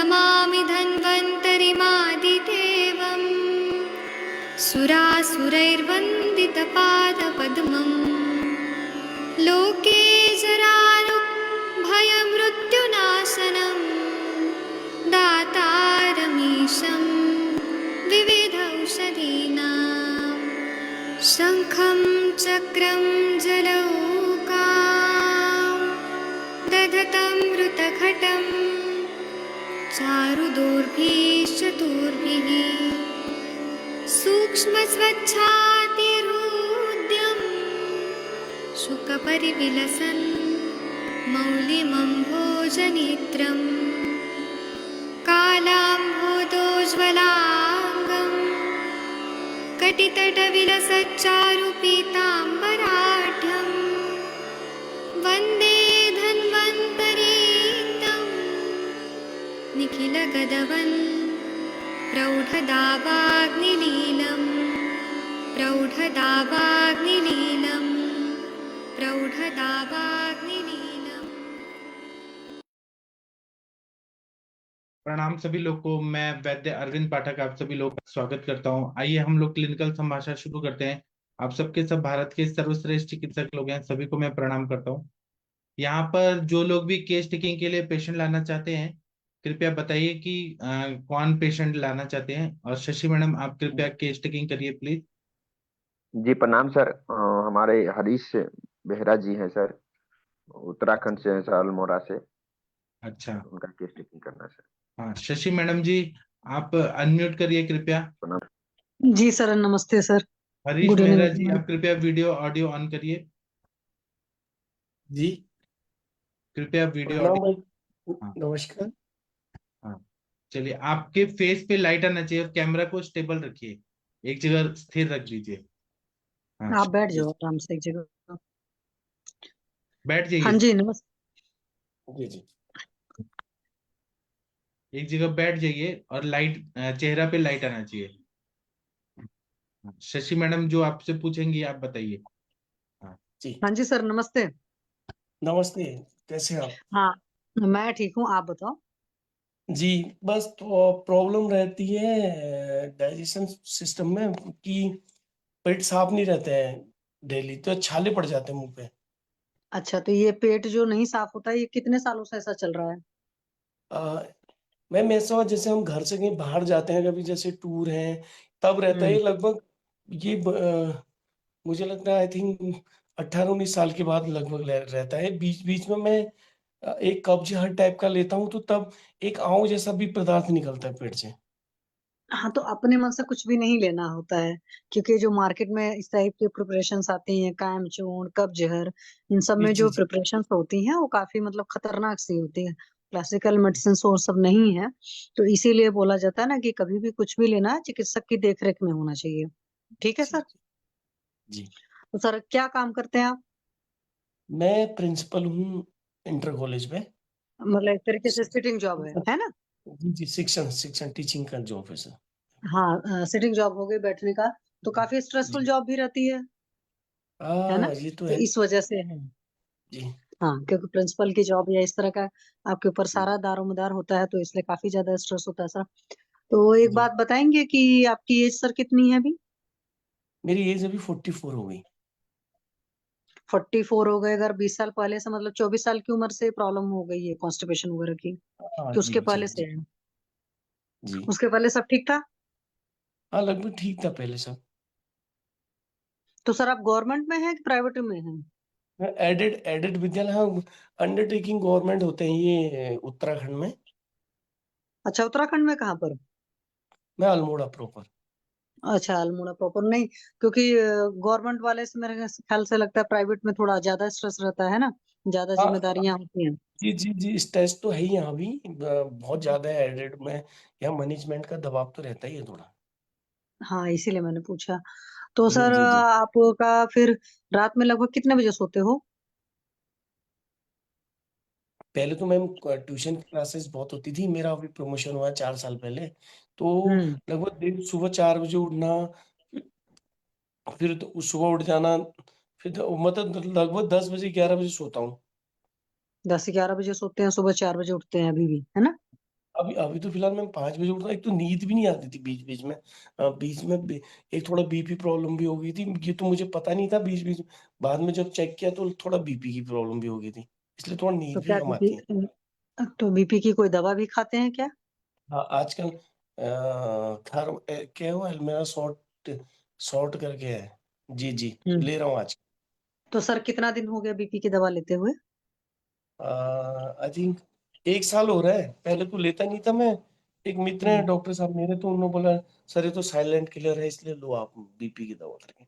नमामि धन्वन्तरिमादिदेवम् सुरासुरैर्वन्दितपादपद्मम् लोके जराभयमृत्युनाशनम् दातारमीशं विविधौषधीनां शङ्खं चक्रं जलौकां दधतं मृतघटं चारुदोर्भिश्चतुर्भिः सूक्ष्मस्वच्छातिहृद्यं शुकपरिविलसन् मौलिमम्भोजनेत्रम् कालाम्भोदोज्ज्वलाङ्गं कटितटविलसच्चारुपीताम्बराढ्यं वन्दे धन्वन्तरीतं निखिलगदवन् प्रौढदावाग्निलीलं प्रौढदावाग्निलीलं प्रौढदावाग्निलीलम्। प्रणाम सभी लोग को। मैं वैद्य अरविंद पाठक आप सभी लोग का स्वागत करता हूं। आइए हम लोग क्लिनिकल संभाषण शुरू करते हैं। आप सबके सब भारत के सर्वश्रेष्ठ चिकित्सक लोग हैं, सभी को मैं प्रणाम करता हूं। यहाँ पर जो लोग भी केस टेकिंग के लिए पेशेंट लाना चाहते हैं, कृपया बताइए कि कौन पेशेंट लाना चाहते हैं। और शशि मैडम, आप कृपया केस टेकिंग करिए प्लीज। जी प्रणाम सर। हमारे हरीश बेहरा जी हैं सर, उत्तराखंड से हैं सर, अल्मोड़ा से। अच्छा, उनका केस टेकिंग करना है सर। हाँ शशि मैडम जी, आप अनम्यूट करिए कृपया। प्रणाम। जी सर, नमस्ते sir. Harish good Mehra evening. जी, आप कृपया वीडियो ऑडियो ऑन करिए जी कृपया वीडियो प्रणाम ऑडियो। भाई, हाँ नमस्कार। हाँ, चलिए आपके फेस पे लाइट आना चाहिए और कैमरा को स्टेबल रखिए, एक जगह स्थिर रख दीजिए। हाँ आप बैठ जाओ आराम से एक जगह। बैठ हाँ जाइए, जी, नमस्ते। जी जी एक जगह बैठ जाइए और लाइट चेहरा पे लाइट आना चाहिए। हाँ, शशि मैडम जो आपसे पूछेंगी आप बताइए। हाँ जी हाँ जी सर, नमस्ते। नमस्ते, कैसे हैं आप? हाँ, मैं ठीक हूँ, आप बताओ। जी बस तो प्रॉब्लम रहती है डाइजेशन सिस्टम में कि पेट साफ नहीं रहते हैं डेली, तो छाले पड़ जाते हैं मुंह पे। अच्छा, तो ये पेट जो नहीं साफ होता है, ये कितने सालों से ऐसा चल रहा है? मैम ऐसा जैसे हम घर से कहीं बाहर जाते हैं, कभी जैसे टूर है तब रहता है ये लगभग। ये मुझे लगता है आई थिंक 18-19 साल के बाद लगभग रहता है। बीच बीच में मैं एक कब्ज हर टाइप का लेता हूँ, तो तब एक आऊ जैसा भी पदार्थ निकलता है पेट से। हाँ, तो अपने मन से कुछ भी नहीं लेना होता है, क्योंकि जो मार्केट में इस टाइप की प्रिपरेशंस आती हैं, कायम चूर्ण, कब्जहर, इन सब जी में जी जो जी प्रिपरेशंस होती हैं वो काफी मतलब खतरनाक सी होती है। क्लासिकल मेडिसिन और सब नहीं है, तो इसीलिए बोला जाता है ना कि कभी भी कुछ भी लेना है चिकित्सक की देखरेख में होना चाहिए। ठीक है जी सर। जी। तो सर क्या काम करते हैं आप? मैं प्रिंसिपल हूँ इंटर कॉलेज में। मतलब एक तरीके से सिटिंग जॉब है ना? जी जी, शिक्षण शिक्षण टीचिंग का जॉब है सर। हाँ, सिटिंग जॉब हो गई, बैठने का। तो काफी स्ट्रेसफुल जी जॉब भी रहती है ना? ये तो तो है। इस वजह से है। जी हाँ, क्योंकि प्रिंसिपल की जॉब या इस तरह का आपके ऊपर जी सारा दारोमदार होता है, तो इसलिए काफी ज्यादा स्ट्रेस होता है सर। तो एक जी। बात बताएंगे कि आपकी एज सर कितनी है अभी? मेरी एज अभी 44 हो गई। 44 हो गए। अगर 20 साल पहले से मतलब 24 साल की उम्र से प्रॉब्लम हो गई है कॉन्स्टिपेशन वगैरह की, हाँ कि जी उसके जी पहले से जी है? जी। उसके पहले सब ठीक था? हाँ लगभग ठीक था पहले सब। तो सर आप गवर्नमेंट में है कि प्राइवेट में है? एडेड एडेड विद्यालय, हाँ अंडरटेकिंग गवर्नमेंट होते हैं ये उत्तराखंड में। अच्छा, उत्तराखंड में कहाँ पर? मैं अल्मोड़ा प्रॉपर। अच्छा, अल्मोड़ा प्रॉपर नहीं, क्योंकि गवर्नमेंट वाले से मेरे ख्याल से लगता है प्राइवेट में थोड़ा ज्यादा स्ट्रेस रहता है ना, ज्यादा हाँ जिम्मेदारियां होती हैं। जी जी जी, स्ट्रेस तो है ही यहाँ भी, बहुत ज्यादा है एडेड में। यहाँ मैनेजमेंट का दबाव तो रहता ही है थोड़ा। हाँ, इसीलिए मैंने पूछा। तो जी सर जी जी। आपका फिर रात में लगभग कितने बजे सोते हो? पहले तो मैम ट्यूशन क्लासेस बहुत होती थी, मेरा अभी प्रमोशन हुआ है 4 साल पहले। तो हम्म। लगभग दिन सुबह 4 बजे उठना, फिर तो सुबह उठ जाना, फिर तो मतलब लगभग 10 बजे 11 बजे सोता हूँ। 10 से 11 बजे सोते हैं, सुबह 4 बजे उठते हैं अभी भी, है ना? अभी अभी तो फिलहाल मैं 5 बजे उठता हूँ। एक तो नींद भी नहीं आती थी बीच-बीच में। बीच में एक थोड़ा बीपी प्रॉब्लम भी हो गई थी। ये तो मुझे पता नहीं था बीच-बीच में। बाद में जब चेक किया तो थोड़ा बीपी की प्रॉब्लम भी हो गई थी। इसलिए थोड़ा तो नींद भी क्या कम बीपी आती है। तो बीपी की कोई दवा भी खाते हैं क्या? हाँ, आजकल क्या हुआ है मेरा शॉर्ट करके है। जी, जी, हम्म। ले रहा हूँ आज। तो सर कितना दिन हो गया बीपी की दवा लेते हुए? आई थिंक 1 साल हो रहा है। पहले तो लेता नहीं था मैं। एक मित्र हैं हम्म। डॉक्टर साहब मेरे, तो उन्होंने बोला सर ये तो साइलेंट किलर है, इसलिए लो आप बीपी की दवा करके।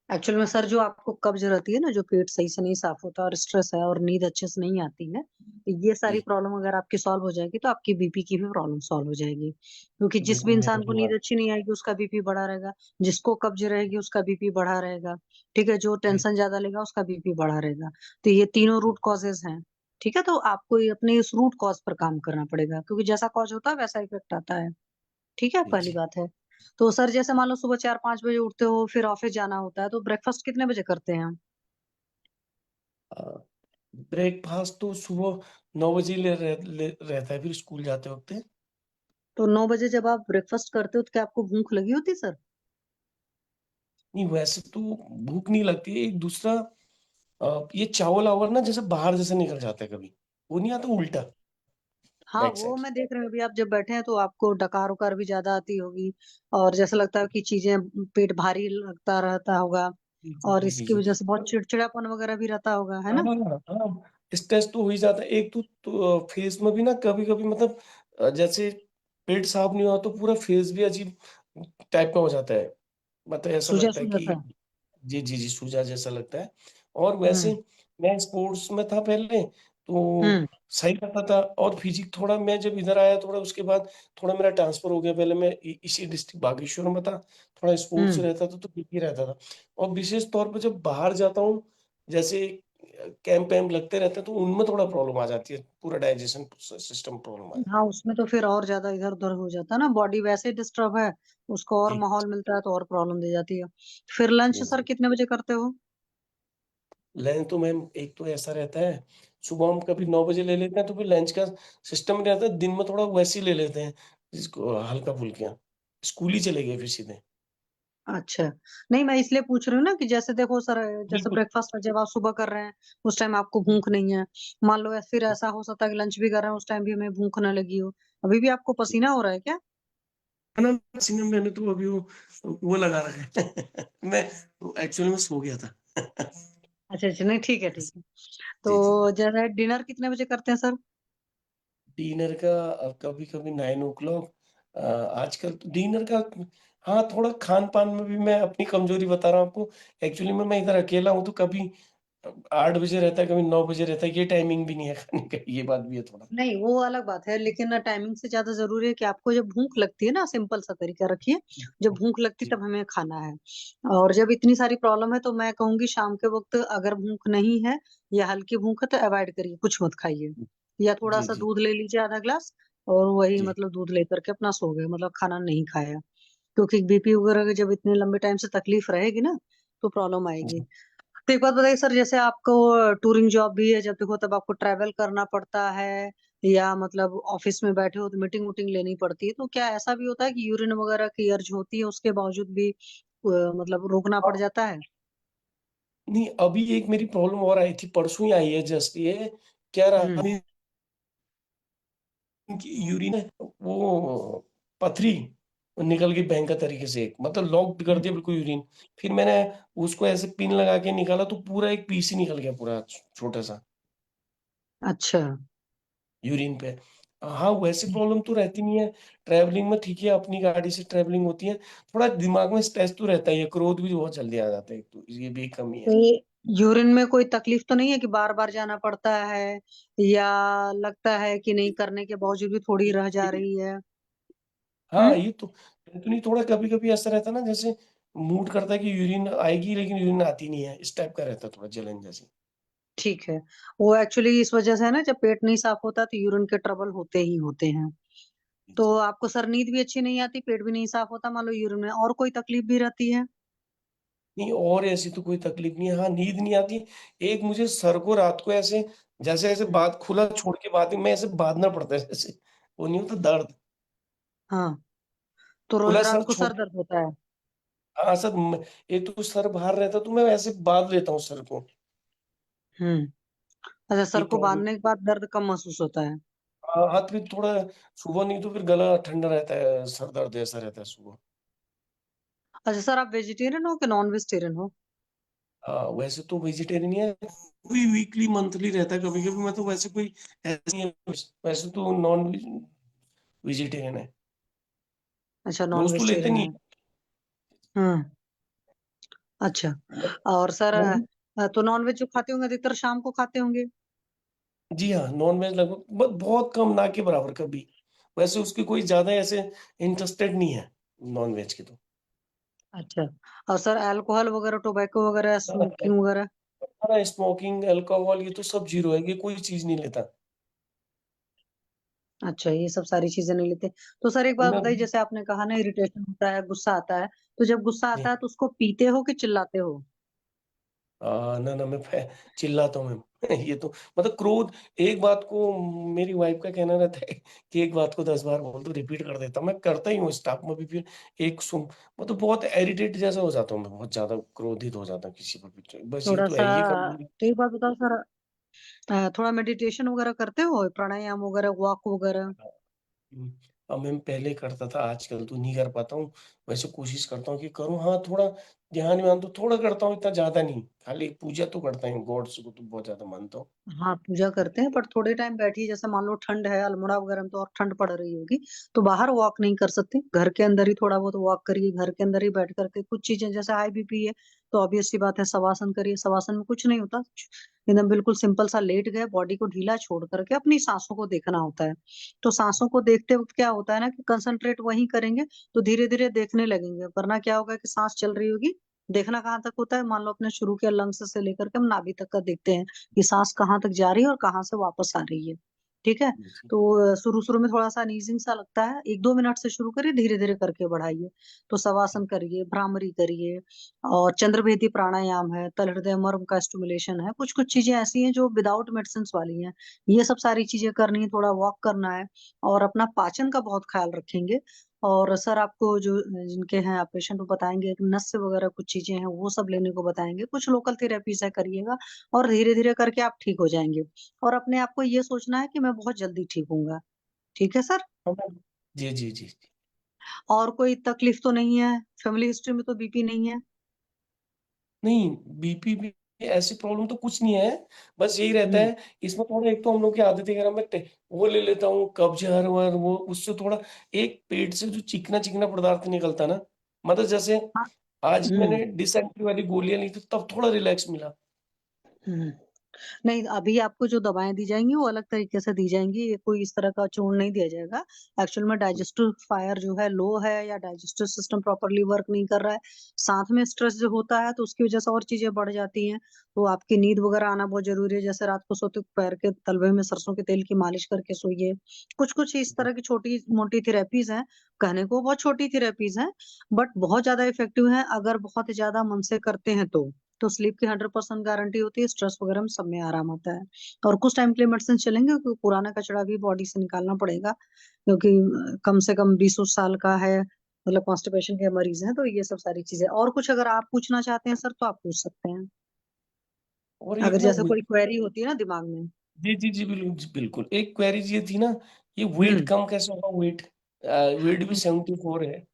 एक्चुअल में सर जो आपको कब्ज रहती है ना, जो पेट सही से नहीं साफ होता और स्ट्रेस है और नींद अच्छे से नहीं आती है, तो ये सारी जी, प्रॉब्लम अगर आपकी सॉल्व हो जाएगी तो आपकी बीपी की भी प्रॉब्लम सॉल्व हो जाएगी। क्योंकि जिस भी बिल्कुल मेरा इंसान को भी नींद हुआ। अच्छी नहीं आएगी उसका बीपी बढ़ा रहेगा, जिसको कब्ज रहेगी उसका बीपी बढ़ा रहेगा, ठीक है, जो जी, टेंशन ज्यादा लेगा उसका बीपी बढ़ा रहेगा। तो ये तीनों रूट कॉजेज हैं। ठीक है, तो आपको ये अपने इस रूट कॉज पर काम करना पड़ेगा, क्योंकि जैसा कॉज होता है वैसा इफेक्ट आता है। ठीक है, जी, पहली जी। बात है। तो सर जैसे मान लो सुबह 4-5 बजे उठते हो, फिर ऑफिस जाना होता है, तो ब्रेकफास्ट कितने बजे करते हैं? अ, ब्रेकफ़ास्ट तो सुबह 9 बजे रहता है फिर स्कूल जाते वक़्त। तो 9 बजे जब आप ब्रेकफास्ट करते हो तो क्या आपको भूख लगी होती है सर? नहीं वैसे तो भूख नहीं लगती है। एक दूसरा ये चावल-वावल ना जैसे बाहर जैसे निकल जाता है कभी। वो नहीं आता उल्टा हाँ, बैक वो साइड। मैं देख रही हूँ अभी आप जब बैठे हैं तो आपको डकार-वकार भी ज़्यादा आती होगी और जैसा लगता है कि चीज़ें पेट भारी लगता रहता होगा जी, जी, और जी, जी, इसकी जी। वज़ह से बहुत चिड़चिड़ापन वग़ैरह भी रहता होगा, है हाँ, ना? हाँ, स्ट्रेस तो हो ही जाता है। एक तो फेस में भी ना कभी-कभी मतलब जैसे पेट साफ नहीं हुआ तो पूरा फेस भी अजीब टाइप का हो जाता है। मतलब ऐसा लगता है सूजा-सूजा कि सा। जी, जी, जी, सूजा जैसा लगता है। और हुँ, वैसे मैं स्पोर्ट्स में था पहले, तो हुँ, सही रहता था और फिजिक थोड़ा मैं जब इधर आया थोड़ा उसके बाद थोड़ा मेरा ट्रांसफ़र हो गया। पहले मैं इसी डिस्ट्रिक्ट बागेश्वर में था, थोड़ा स्पोर्ट्स हुँ। रहता था तो ठीक ही रहता था। और विशेष तौर पे जब बाहर जाता हूँ, जैसे कैंप-वैम्प लगते रहते हैं तो उनमें थोड़ा प्रॉब्लम आ जाती है, पूरा डाइजेशन सिस्टम प्रॉब्लम आ हाँ, जाती है। उसमें तो फिर और ज़्यादा इधर-उधर हो जाता है ना, बॉडी वैसे ही डिस्टर्ब है, उसको और जी, माहौल मिलता है तो और प्रॉब्लम दे जाती है। फिर लंच जी, सर जी। कितने बजे करते हो? लंच तो मैम एक तो ऐसा रहता है, सुबह हम कभी 9 बजे ले लेते हैं तो फिर लंच का सिस्टम रहता है, दिन में थोड़ा वैसे ही ले लेते हैं, जिसको हल्का-फुल्का। स्कूल ही चले गए फिर सीधे। अच्छा, नहीं मैं इसलिए पूछ रही हूँ ना कि जैसे देखो सर, जैसे बिल्कुल। ब्रेकफ़ास्ट जब आप सुबह कर रहे हैं, उस टाइम आपको भूख नहीं है। मान लो फिर ऐसा हो सकता है कि लंच भी कर रहे हैं, उस टाइम भी हमें भूख ना लगी हो। अभी भी आपको पसीना हो रहा है क्या? है ना, इसी में मैंने तो अभी वो लगा रखा है। मैं एक्चुअली में सो गया था। अच्छा, अच्छा, नहीं ठीक है, ठीक है। तो जी, जी। जैसे डिनर कितने बजे करते हैं सर? डिनर का कभी-कभी 9 आजकल तो डिनर का हाँ, थोड़ा खान-पान में भी मैं अपनी कमज़ोरी बता रहा हूँ आपको। एक्चुअली में मैं इधर अकेला हूँ तो कभी 8 बजे रहता है, कभी 9 बजे रहता है, ये टाइमिंग भी नहीं है खाने का, ये बात भी है थोड़ा। नहीं, वो अलग बात है, लेकिन ना टाइमिंग से ज़्यादा ज़रूरी है कि आपको जब भूख लगती है ना, सिंपल सा तरीका रखिए, जब भूख लगती जी, तब हमें खाना है। और जब इतनी सारी प्रॉब्लम है तो मैं कहूँगी शाम के वक़्त अगर भूख नहीं है या हल्की भूख है तो अवॉइड करिए, कुछ मत खाइए। या जी, थोड़ा-सा जी, दूध ले लीजिए आधा ग्लास और वही जी, मतलब दूध लेकर के अपना सो गए, मतलब खाना नहीं खाया। क्योंकि बीपी वगैरह की जब इतने लंबे टाइम से तकलीफ रहेगी ना, तो प्रॉब्लम आएगी। जी। तो एक बात बताइए सर, जैसे आपको टूरिंग जॉब भी है, जब देखो तब आपको ट्रैवल करना पड़ता है या मतलब ऑफिस में बैठे हो तो मीटिंग वूटिंग लेनी पड़ती है, तो क्या ऐसा भी होता है कि यूरिन वगैरह की अर्ज होती है उसके बावजूद भी मतलब रोकना पड़ जाता है? नहीं, अभी एक मेरी प्रॉब्लम और आई थी, परसों ही आई है जस्ट ये, क्या हुँ, रहा कि यूरिन है, वो पथरी निकल गई भयंकर तरीके से, मतलब लॉक्ड कर हुँ। दिया बिल्कुल यूरिन। फिर मैंने उसको ऐसे पिन लगा के निकाला तो पूरा एक पीस ही निकल गया पूरा छोटा-सा अच्छा। यूरिन पे। हाँ, वैसे प्रॉब्लम तो रहती नहीं है, ट्रैवलिंग में ठीक है, अपनी गाड़ी से ट्रैवलिंग होती है, थोड़ा दिमाग में स्ट्रेस तो रहता ही है, क्रोध भी बहुत जल्दी आ जाता है, एक तो ये भी एक कमी तो है। ये यूरिन में कोई तकलीफ तो नहीं है कि बार-बार जाना पड़ता है या लगता है कि नहीं करने के बावजूद भी थोड़ी रह जा रही है? हुँ? हाँ, ये तो नहीं थोड़ा कभी-कभी ऐसा रहता है ना जैसे मूड करता है कि यूरिन आएगी लेकिन यूरिन आती नहीं है, इस टाइप का रहता है थोड़ा जलन जैसी। ठीक है। वो एक्चुअली इस वजह से है ना, जब पेट नहीं साफ होता तो यूरिन के ट्रबल होते ही होते हैं। तो आपको सर नींद भी अच्छी नहीं आती, पेट भी नहीं साफ होता, मान लो यूरिन में और कोई तकलीफ भी रहती है? नहीं और ऐसी तो कोई तकलीफ नहीं है, हाँ, नींद नहीं आती। एक मुझे सर को रात को ऐसे जैसे-जैसे हुँ। बात खुला छोड़ के बात मैं ऐसे बाँधना पड़ता है जैसे, वो नहीं होता दर्द। हाँ, तो रोज बोला रात सर को सर छोड़। दर्द होता है। हाँ सर, एक तो सर बाहर रहता तो मैं वैसे बांध लेता हूँ सर को। हम्म। अच्छा, ये सर को प्रॉब्लम। बांधने के बाद दर्द कम महसूस होता है। हाथ भी थोड़ा, सुबह नहीं तो फिर गला ठंडा रहता है, सर दर्द ऐसा रहता है सुबह। अच्छा सर, आप वेजिटेरियन हो कि नॉन वेजिटेरियन हो? हाँ वैसे तो वेजिटेरियन है, कोई वीकली मंथली रहता है कभी कभी। मैं तो वैसे कोई ऐसे नहीं है, वैसे तो नॉन वेजिटेरियन है। अच्छा, नॉन रोज तो लेते वेजिटेरियन नहीं। है। हम्म। अच्छा। और सर, नॉन तो नॉन वेज जो खाते होंगे अधिकतर शाम को खाते होंगे। जी हाँ, नॉन वेज लगभग बहुत कम, ना के बराबर कभी। वैसे उसकी कोई ज्यादा ऐसे इंटरेस्टेड नहीं है नॉन वेज की तो। अच्छा। और सर, अल्कोहल वगैरह, टोबैको वगैरह, स्मोकिंग वगैरह? हमारा स्मोकिंग, अल्कोहल ये तो सब जीरो है, ये कोई चीज नहीं लेता। अच्छा, ये सब सारी चीजें नहीं लेते। तो सर एक बात मैं बताइए, जैसे आपने कहा ना इरिटेशन होता है, गुस्सा आता है, तो जब गुस्सा आता जी, है तो उसको पीते हो कि चिल्लाते हो? ना ना, मैं चिल्लाता हूँ मैं। ये तो मतलब क्रोध, एक बात को, मेरी वाइफ का कहना रहता है कि एक बात को 10 बार बोल तो रिपीट कर देता हूँ। मैं करता ही हूँ स्टाफ में भी, फिर एक सुन, मतलब बहुत इरिटेट जैसा हो जाता हूँ मैं, बहुत ज्यादा क्रोधित हो जाता हूँ किसी पर भी। बस ये थोड़ा तो सा, है, ये कर लूंगी। तो एक बात बताओ सर, थोड़ा मेडिटेशन वगैरह करते हो, प्राणायाम वगैरह, वॉक वगैरह? अब मैं पहले करता था, आजकल तो नहीं कर पाता हूँ। वैसे कोशिश करता हूँ कि करूँ, हाँ थोड़ा ध्यान व्यान तो थोड़ा करता हूँ, इतना ज्यादा नहीं। खाली पूजा तो करता हूँ, गॉड्स को तो बहुत ज्यादा मानता हूँ। हाँ, पूजा करते हैं, पर थोड़े टाइम बैठिए। जैसे मान लो ठंड है, अल्मोड़ा वगैरह में तो और ठंड पड़ रही होगी, तो बाहर वॉक नहीं कर सकते, घर के अंदर ही थोड़ा बहुत वॉक करिए, घर के अंदर ही बैठ करके कुछ चीजें, जैसे हाई बीपी है तो ऑब्वियस सी बात है शवासन करिए। शवासन में कुछ नहीं होता, एकदम बिल्कुल सिंपल सा लेट गए, बॉडी को ढीला छोड़ करके अपनी सांसों को देखना होता है। तो सांसों को देखते वक्त क्या होता है ना, कि कंसंट्रेट वहीं करेंगे तो धीरे धीरे देखने लगेंगे, वरना क्या होगा कि सांस चल रही होगी। देखना कहाँ तक होता है, मान लो अपने शुरू के लंग्स से लेकर के हम नाभि तक का देखते हैं कि सांस कहाँ तक जा रही है और कहाँ से वापस आ रही है। ठीक है। तो शुरू शुरू में थोड़ा सा अनईजिंग सा लगता है, 1-2 मिनट से शुरू करिए, धीरे धीरे करके बढ़ाइए। तो शवासन करिए, भ्रामरी करिए, और चंद्रभेदी प्राणायाम है, तल हृदय मर्म का स्टिमुलेशन है, कुछ कुछ चीजें ऐसी हैं जो विदाउट मेडिसिन वाली हैं। ये सब सारी चीजें करनी है, थोड़ा वॉक करना है, और अपना पाचन का बहुत ख्याल रखेंगे। और सर आपको जो जिनके हैं आप पेशेंट, वो बताएंगे कि नस वगैरह कुछ चीजें हैं वो सब लेने को बताएंगे, कुछ लोकल थेरेपीज है करिएगा, और धीरे धीरे करके आप ठीक हो जाएंगे। और अपने आप को ये सोचना है कि मैं बहुत जल्दी ठीक होऊंगा। ठीक है सर? जी जी जी। और कोई तकलीफ तो नहीं है? फैमिली हिस्ट्री में तो बीपी नहीं है? नहीं, बीपी भी ऐसी प्रॉब्लम तो कुछ नहीं है। बस यही रहता हम्म। है, इसमें थोड़ा, एक तो हम लोग की आदत है, अगर मैं वो ले लेता हूँ कब्ज हर वर, वो उससे थोड़ा एक पेट से जो चिकना चिकना पदार्थ निकलता ना, मतलब जैसे हाँ। आज ही हम्म। मैंने डिसेंट्री वाली गोलियां ली थी, तब थोड़ा रिलैक्स मिला। हम्म। नहीं, अभी आपको जो दवाएं दी जाएंगी वो अलग तरीके से दी जाएंगी, ये कोई इस तरह का चूर्ण नहीं दिया जाएगा। एक्चुअल में डाइजेस्टिव फायर जो है लो है, या डाइजेस्टिव सिस्टम प्रॉपरली वर्क नहीं कर रहा है, साथ में स्ट्रेस जो होता है तो उसकी वजह से और चीजें बढ़ जाती हैं। तो आपकी नींद वगैरह आना बहुत जरूरी है, जैसे रात को सोते वक्त पैर के तलवे में सरसों के तेल की मालिश करके सोइए। कुछ कुछ इस तरह की छोटी मोटी थेरेपीज हैं, कहने को बहुत छोटी थेरेपीज हैं, बट बहुत ज्यादा इफेक्टिव हैं अगर बहुत ज्यादा मन से करते हैं तो स्लीप की 100% गारंटी होती है, स्ट्रेस वगैरह में सब में आराम आता है। और कुछ टाइम के लिए मेडिसिन चलेंगे, क्योंकि पुराना कचरा भी बॉडी से निकालना पड़ेगा, क्योंकि कम से कम 20 साल का है, मतलब कॉन्स्टिपेशन के मरीज हैं, तो ये सब सारी चीजें। और कुछ अगर आप पूछना चाहते हैं सर तो आप पूछ सकते हैं, और एक अगर ना जैसे कोई क्वेरी होती है ना दिमाग में। जी जी जी, बिल्कुल बिल्कुल, एक क्वेरी ये थी ना, ये वेट हम्म। कम कैसे होगा? वेट, वेट भी 74 है,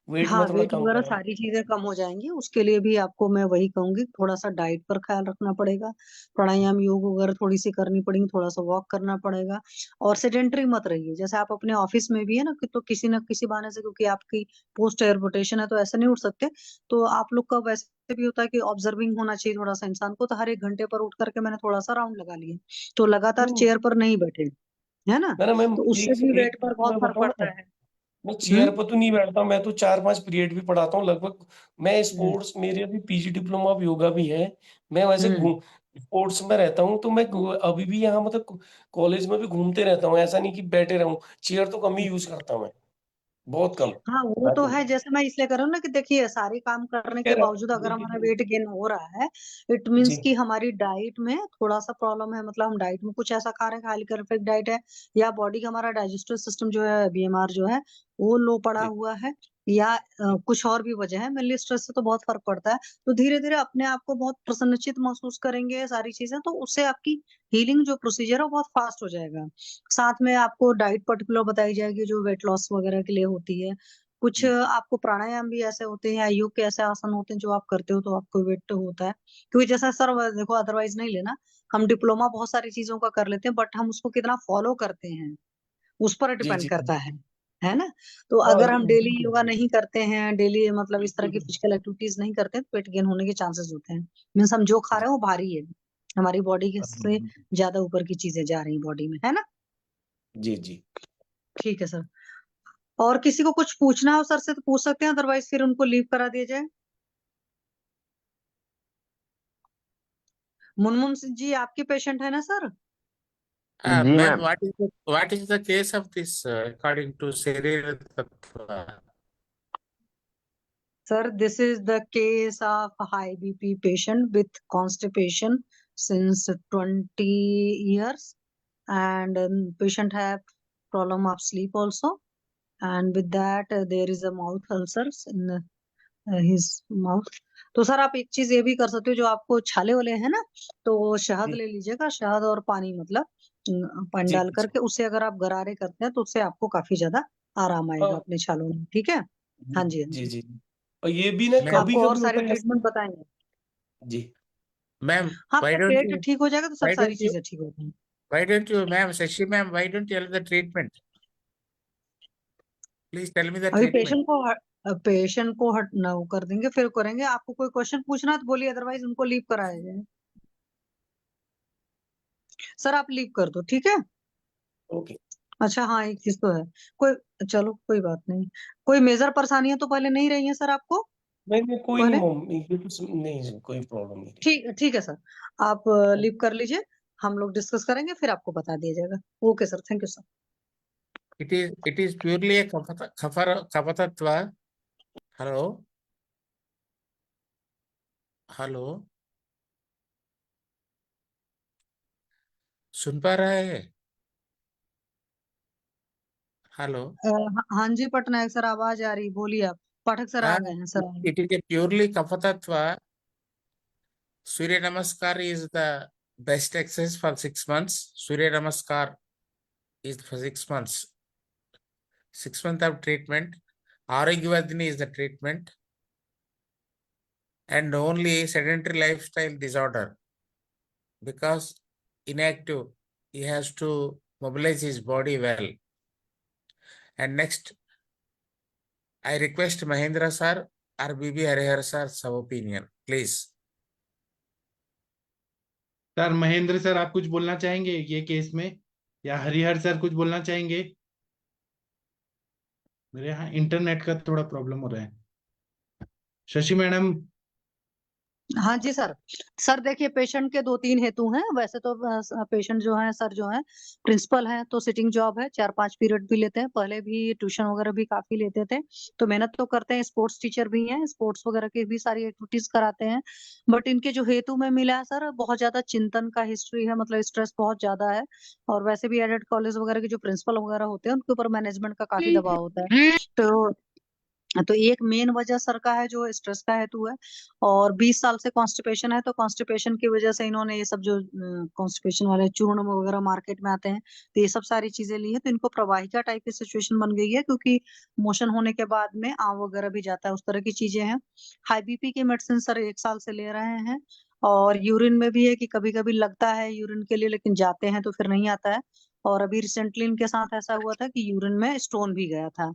वेट हाँ, में थोड़ा वेट कम वगैरह करना। सारी चीजें कम हो जाएंगी, उसके लिए भी आपको मैं वही कहूंगी, थोड़ा सा डाइट पर ख्याल रखना पड़ेगा, प्राणायाम योग वगैरह थोड़ी सी करनी पड़ेगी, थोड़ा सा वॉक करना पड़ेगा। और सेडेंटरी मत रहिए, जैसे आप अपने ऑफिस में भी है ना, कि तो किसी न किसी बहाने से, क्योंकि आपकी पोस्ट एयरपोर्टेशन है तो ऐसे नहीं उठ सकते, तो आप लोग का वैसे भी होता है कि ऑब्जर्विंग होना चाहिए थोड़ा सा इंसान को, तो हर 1 घंटे पर उठ करके मैंने थोड़ा सा राउंड लगा लिया, तो लगातार नहीं चेयर पर नहीं बैठे, है ना, ना मैम, तो उससे भी एक वेट पर बहुत मैं फर्क बताऊँ ना, पड़ता है। मैं हम्म। चेयर पर तो नहीं बैठता, मैं तो 4-5 पीरियड भी पढ़ाता हूँ लगभग। मैं हम्म। स्पोर्ट्स, मेरे अभी पीजी डिप्लोमा ऑफ योगा भी है। मैं वैसे हम्म। घूम स्पोर्ट्स में रहता हूँ, तो मैं अभी भी यहाँ मतलब कॉलेज में भी घूमते रहता हूँ, ऐसा नहीं कि बैठे रहूँ। चेयर तो कम ही यूज करता हूँ मैं। बहुत कम। हाँ वो तो है, जैसे मैं इसलिए कर रही हूँ ना कि देखिए सारे काम करने के खैर बावजूद अगर हमारा वेट गेन हो रहा है, इट जी मीन्स कि हमारी डाइट में थोड़ा सा प्रॉब्लम है। मतलब हम डाइट में कुछ ऐसा खा रहे हैं, हाईली कैलोरिफिक डाइट है, या बॉडी का हमारा डाइजेस्टिव सिस्टम जो है, बीएमआर जो है वो लो पड़ा जी हुआ है, या कुछ और भी वजह है। मेनली स्ट्रेस से तो बहुत फर्क पड़ता है। तो धीरे धीरे अपने आप को बहुत प्रसन्नचित महसूस करेंगे, सारी चीजें, तो उससे आपकी हीलिंग जो प्रोसीजर है वो बहुत फास्ट हो जाएगा। साथ में आपको डाइट पर्टिकुलर बताई जाएगी जो वेट लॉस वगैरह के लिए होती है। कुछ आपको प्राणायाम भी ऐसे होते हैं, या योग के ऐसे आसन होते हैं जो आप करते हो तो आपको वेट होता है। क्योंकि जैसा सर देखो, अदरवाइज नहीं लेना, हम डिप्लोमा बहुत सारी चीजों का कर लेते हैं, बट हम उसको कितना फॉलो करते हैं उस पर जी डिपेंड जी करता है ना। तो हाँ अगर हम डेली बिल्कुल योगा नहीं करते हैं, डेली मतलब इस तरह की बिल्कुल फिजिकल एक्टिविटीज नहीं करते हैं, तो वेट गेन होने के चांसेस होते हैं। मीन्स हम जो खा जी रहे हैं वो भारी है, हमारी बॉडी हाँ, से ज्यादा ऊपर की चीजें जा रही बॉडी में, है ना। जी जी ठीक है सर। और किसी को कुछ पूछना हो सर से तो पूछ सकते हैं, अदरवाइज फिर उनको लीव करा दिया जाए। मुनमुन सिंह जी आपके पेशेंट है ना सर? जी Ma'am, ma'am. what is the case of this according to Sharir Tattva? Sir, this is the case of high BP patient with constipation since 20 years, and patient have problem of sleep also, and with that there is a mouth ulcers in his mouth. तो sir आप एक चीज ये भी कर सकते हो, जो आपको छाले वाले हैं ना, तो शहद जी ले लीजिएगा, शहद और पानी, मतलब पानी जी डाल जी करके उससे अगर आप गरारे करते हैं तो उससे आपको काफी ज्यादा आराम आएगा हाँ अपने छालों में। ठीक है। हाँ जी, हाँ जी जी। जी और ये भी ना Ma'am, कभी आपको और कभी सारी होता है ऐसा। ट्रीटमेंट बताएंगे। जी ma'am, हाँ, why आपका don't पेट you, ठीक हो जाएगा तो सब why सारी don't you, चीजें ठीक हो जाएंगी। ma'am, Shashi ma'am, why don't you tell the treatment? Please tell me the अभी treatment. पेशेंट को हट ना वो कर देंगे, फिर करेंगे। आपको कोई क्वेश्चन पूछना है तो बोलिए, अदरवाइज उनको लीव कराया जाए। सर आप लीव कर दो, ठीक है। ओके। अच्छा हाँ, एक चीज तो है, कोई, चलो कोई बात नहीं। कोई मेजर परेशानियां तो पहले नहीं रही हैं सर आपको नहीं कोई नहीं पहले? मम्मी, ये तो नहीं कोई प्रॉब्लम नहीं। ठीक, ठीक है सर। आप लीव कर लीजिए, हम लोग डिस्कस करेंगे, फिर आपको बता दिया जाएगा। Okay sir, thank you sir. It is purely a kapatattva. Hello, hello, सुन पा रहा है? हेलो। हाँ जी पटनायक सर, आवाज आ रही, बोलिए आप। पाठक सर आ गए हैं sir. It is a purely kapatattva. Surya Namaskar is the best exercise for 6 months. Surya Namaskar is for 6 months. 6 months of treatment. Aragyavadini is the treatment. And only sedentary lifestyle disorder. Because inactive, he has to mobilize his body well. And next, I request Mahendra sir or BB Harihar sir some opinion, please. Sir Mahendra sir आप कुछ बोलना चाहेंगे ये case में, या Harihar sir कुछ बोलना चाहेंगे? मेरे यहाँ इंटरनेट का थोड़ा प्रॉब्लम हो रहा है। शशि मैडम। हाँ जी सर। सर देखिए, पेशेंट के 2-3 हेतु हैं वैसे तो। पेशेंट जो है सर, जो है प्रिंसिपल हैं, तो सिटिंग जॉब है, 4-5 पीरियड भी लेते हैं, पहले भी ट्यूशन वगैरह भी काफी लेते थे, तो मेहनत तो करते हैं। स्पोर्ट्स टीचर भी हैं, स्पोर्ट्स वगैरह की भी सारी एक्टिविटीज कराते हैं। बट इनके जो हेतु में मिला है सर, बहुत ज्यादा चिंतन का हिस्ट्री है, मतलब स्ट्रेस बहुत ज्यादा है। और वैसे भी एडेड कॉलेज वगैरह के जो प्रिंसिपल वगैरह होते हैं उनके ऊपर मैनेजमेंट का काफी दबाव होता है। तो एक मेन वजह सर का है जो स्ट्रेस का हेतु है। और 20 साल से कॉन्स्टिपेशन है, तो कॉन्स्टिपेशन की वजह से इन्होंने ये सब जो कॉन्स्टिपेशन वाले चूर्ण वगैरह मार्केट में आते हैं, तो ये सब सारी चीजें ली है, तो इनको प्रवाहिका टाइप की सिचुएशन बन गई है, क्योंकि मोशन होने के बाद में आंव वगैरह भी जाता है, उस तरह की चीजें हैं। हाई बीपी की मेडिसिन सर 1 साल से ले रहे हैं। और यूरिन में भी है कि कभी कभी लगता है यूरिन के लिए, लेकिन जाते हैं तो फिर नहीं आता है। और अभी रिसेंटली इनके साथ ऐसा हुआ था कि यूरिन में स्टोन भी गया था।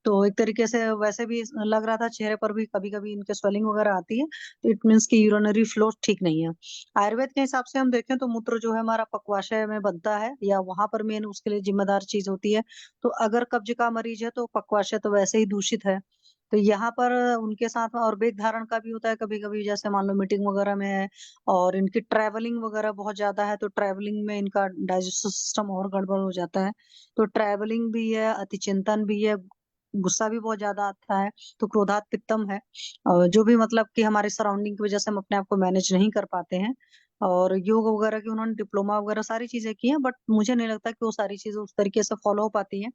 तो एक तरीके से वैसे भी लग रहा था, चेहरे पर भी कभी कभी इनके स्वेलिंग वगैरह आती है, तो इट मीन्स कि यूरिनरी फ्लो ठीक नहीं है। आयुर्वेद के हिसाब से हम देखें तो मूत्र जो है हमारा पक्वाशय में बनता है, या वहां पर मेन उसके लिए जिम्मेदार चीज होती है। तो अगर कब्ज का मरीज है तो पक्वाशय तो वैसे ही दूषित है। तो यहाँ पर उनके साथ में और वेग धारण का भी होता है कभी कभी, जैसे मान लो मीटिंग वगैरह में है, और इनकी ट्रैवलिंग वगैरह बहुत ज्यादा है, तो ट्रैवलिंग में इनका डाइजेस्टिव सिस्टम और गड़बड़ हो जाता है। तो ट्रैवलिंग भी है, अति चिंतन भी है, गुस्सा भी बहुत ज्यादा आता है, तो क्रोधात पित्तम है। और जो भी मतलब कि हमारे सराउंडिंग की वजह से हम अपने आप को मैनेज नहीं कर पाते हैं। और योग वगैरह की उन्होंने डिप्लोमा वगैरह सारी चीजें की हैं, बट मुझे नहीं लगता कि वो सारी चीजें उस तरीके से फॉलो हो पाती हैं।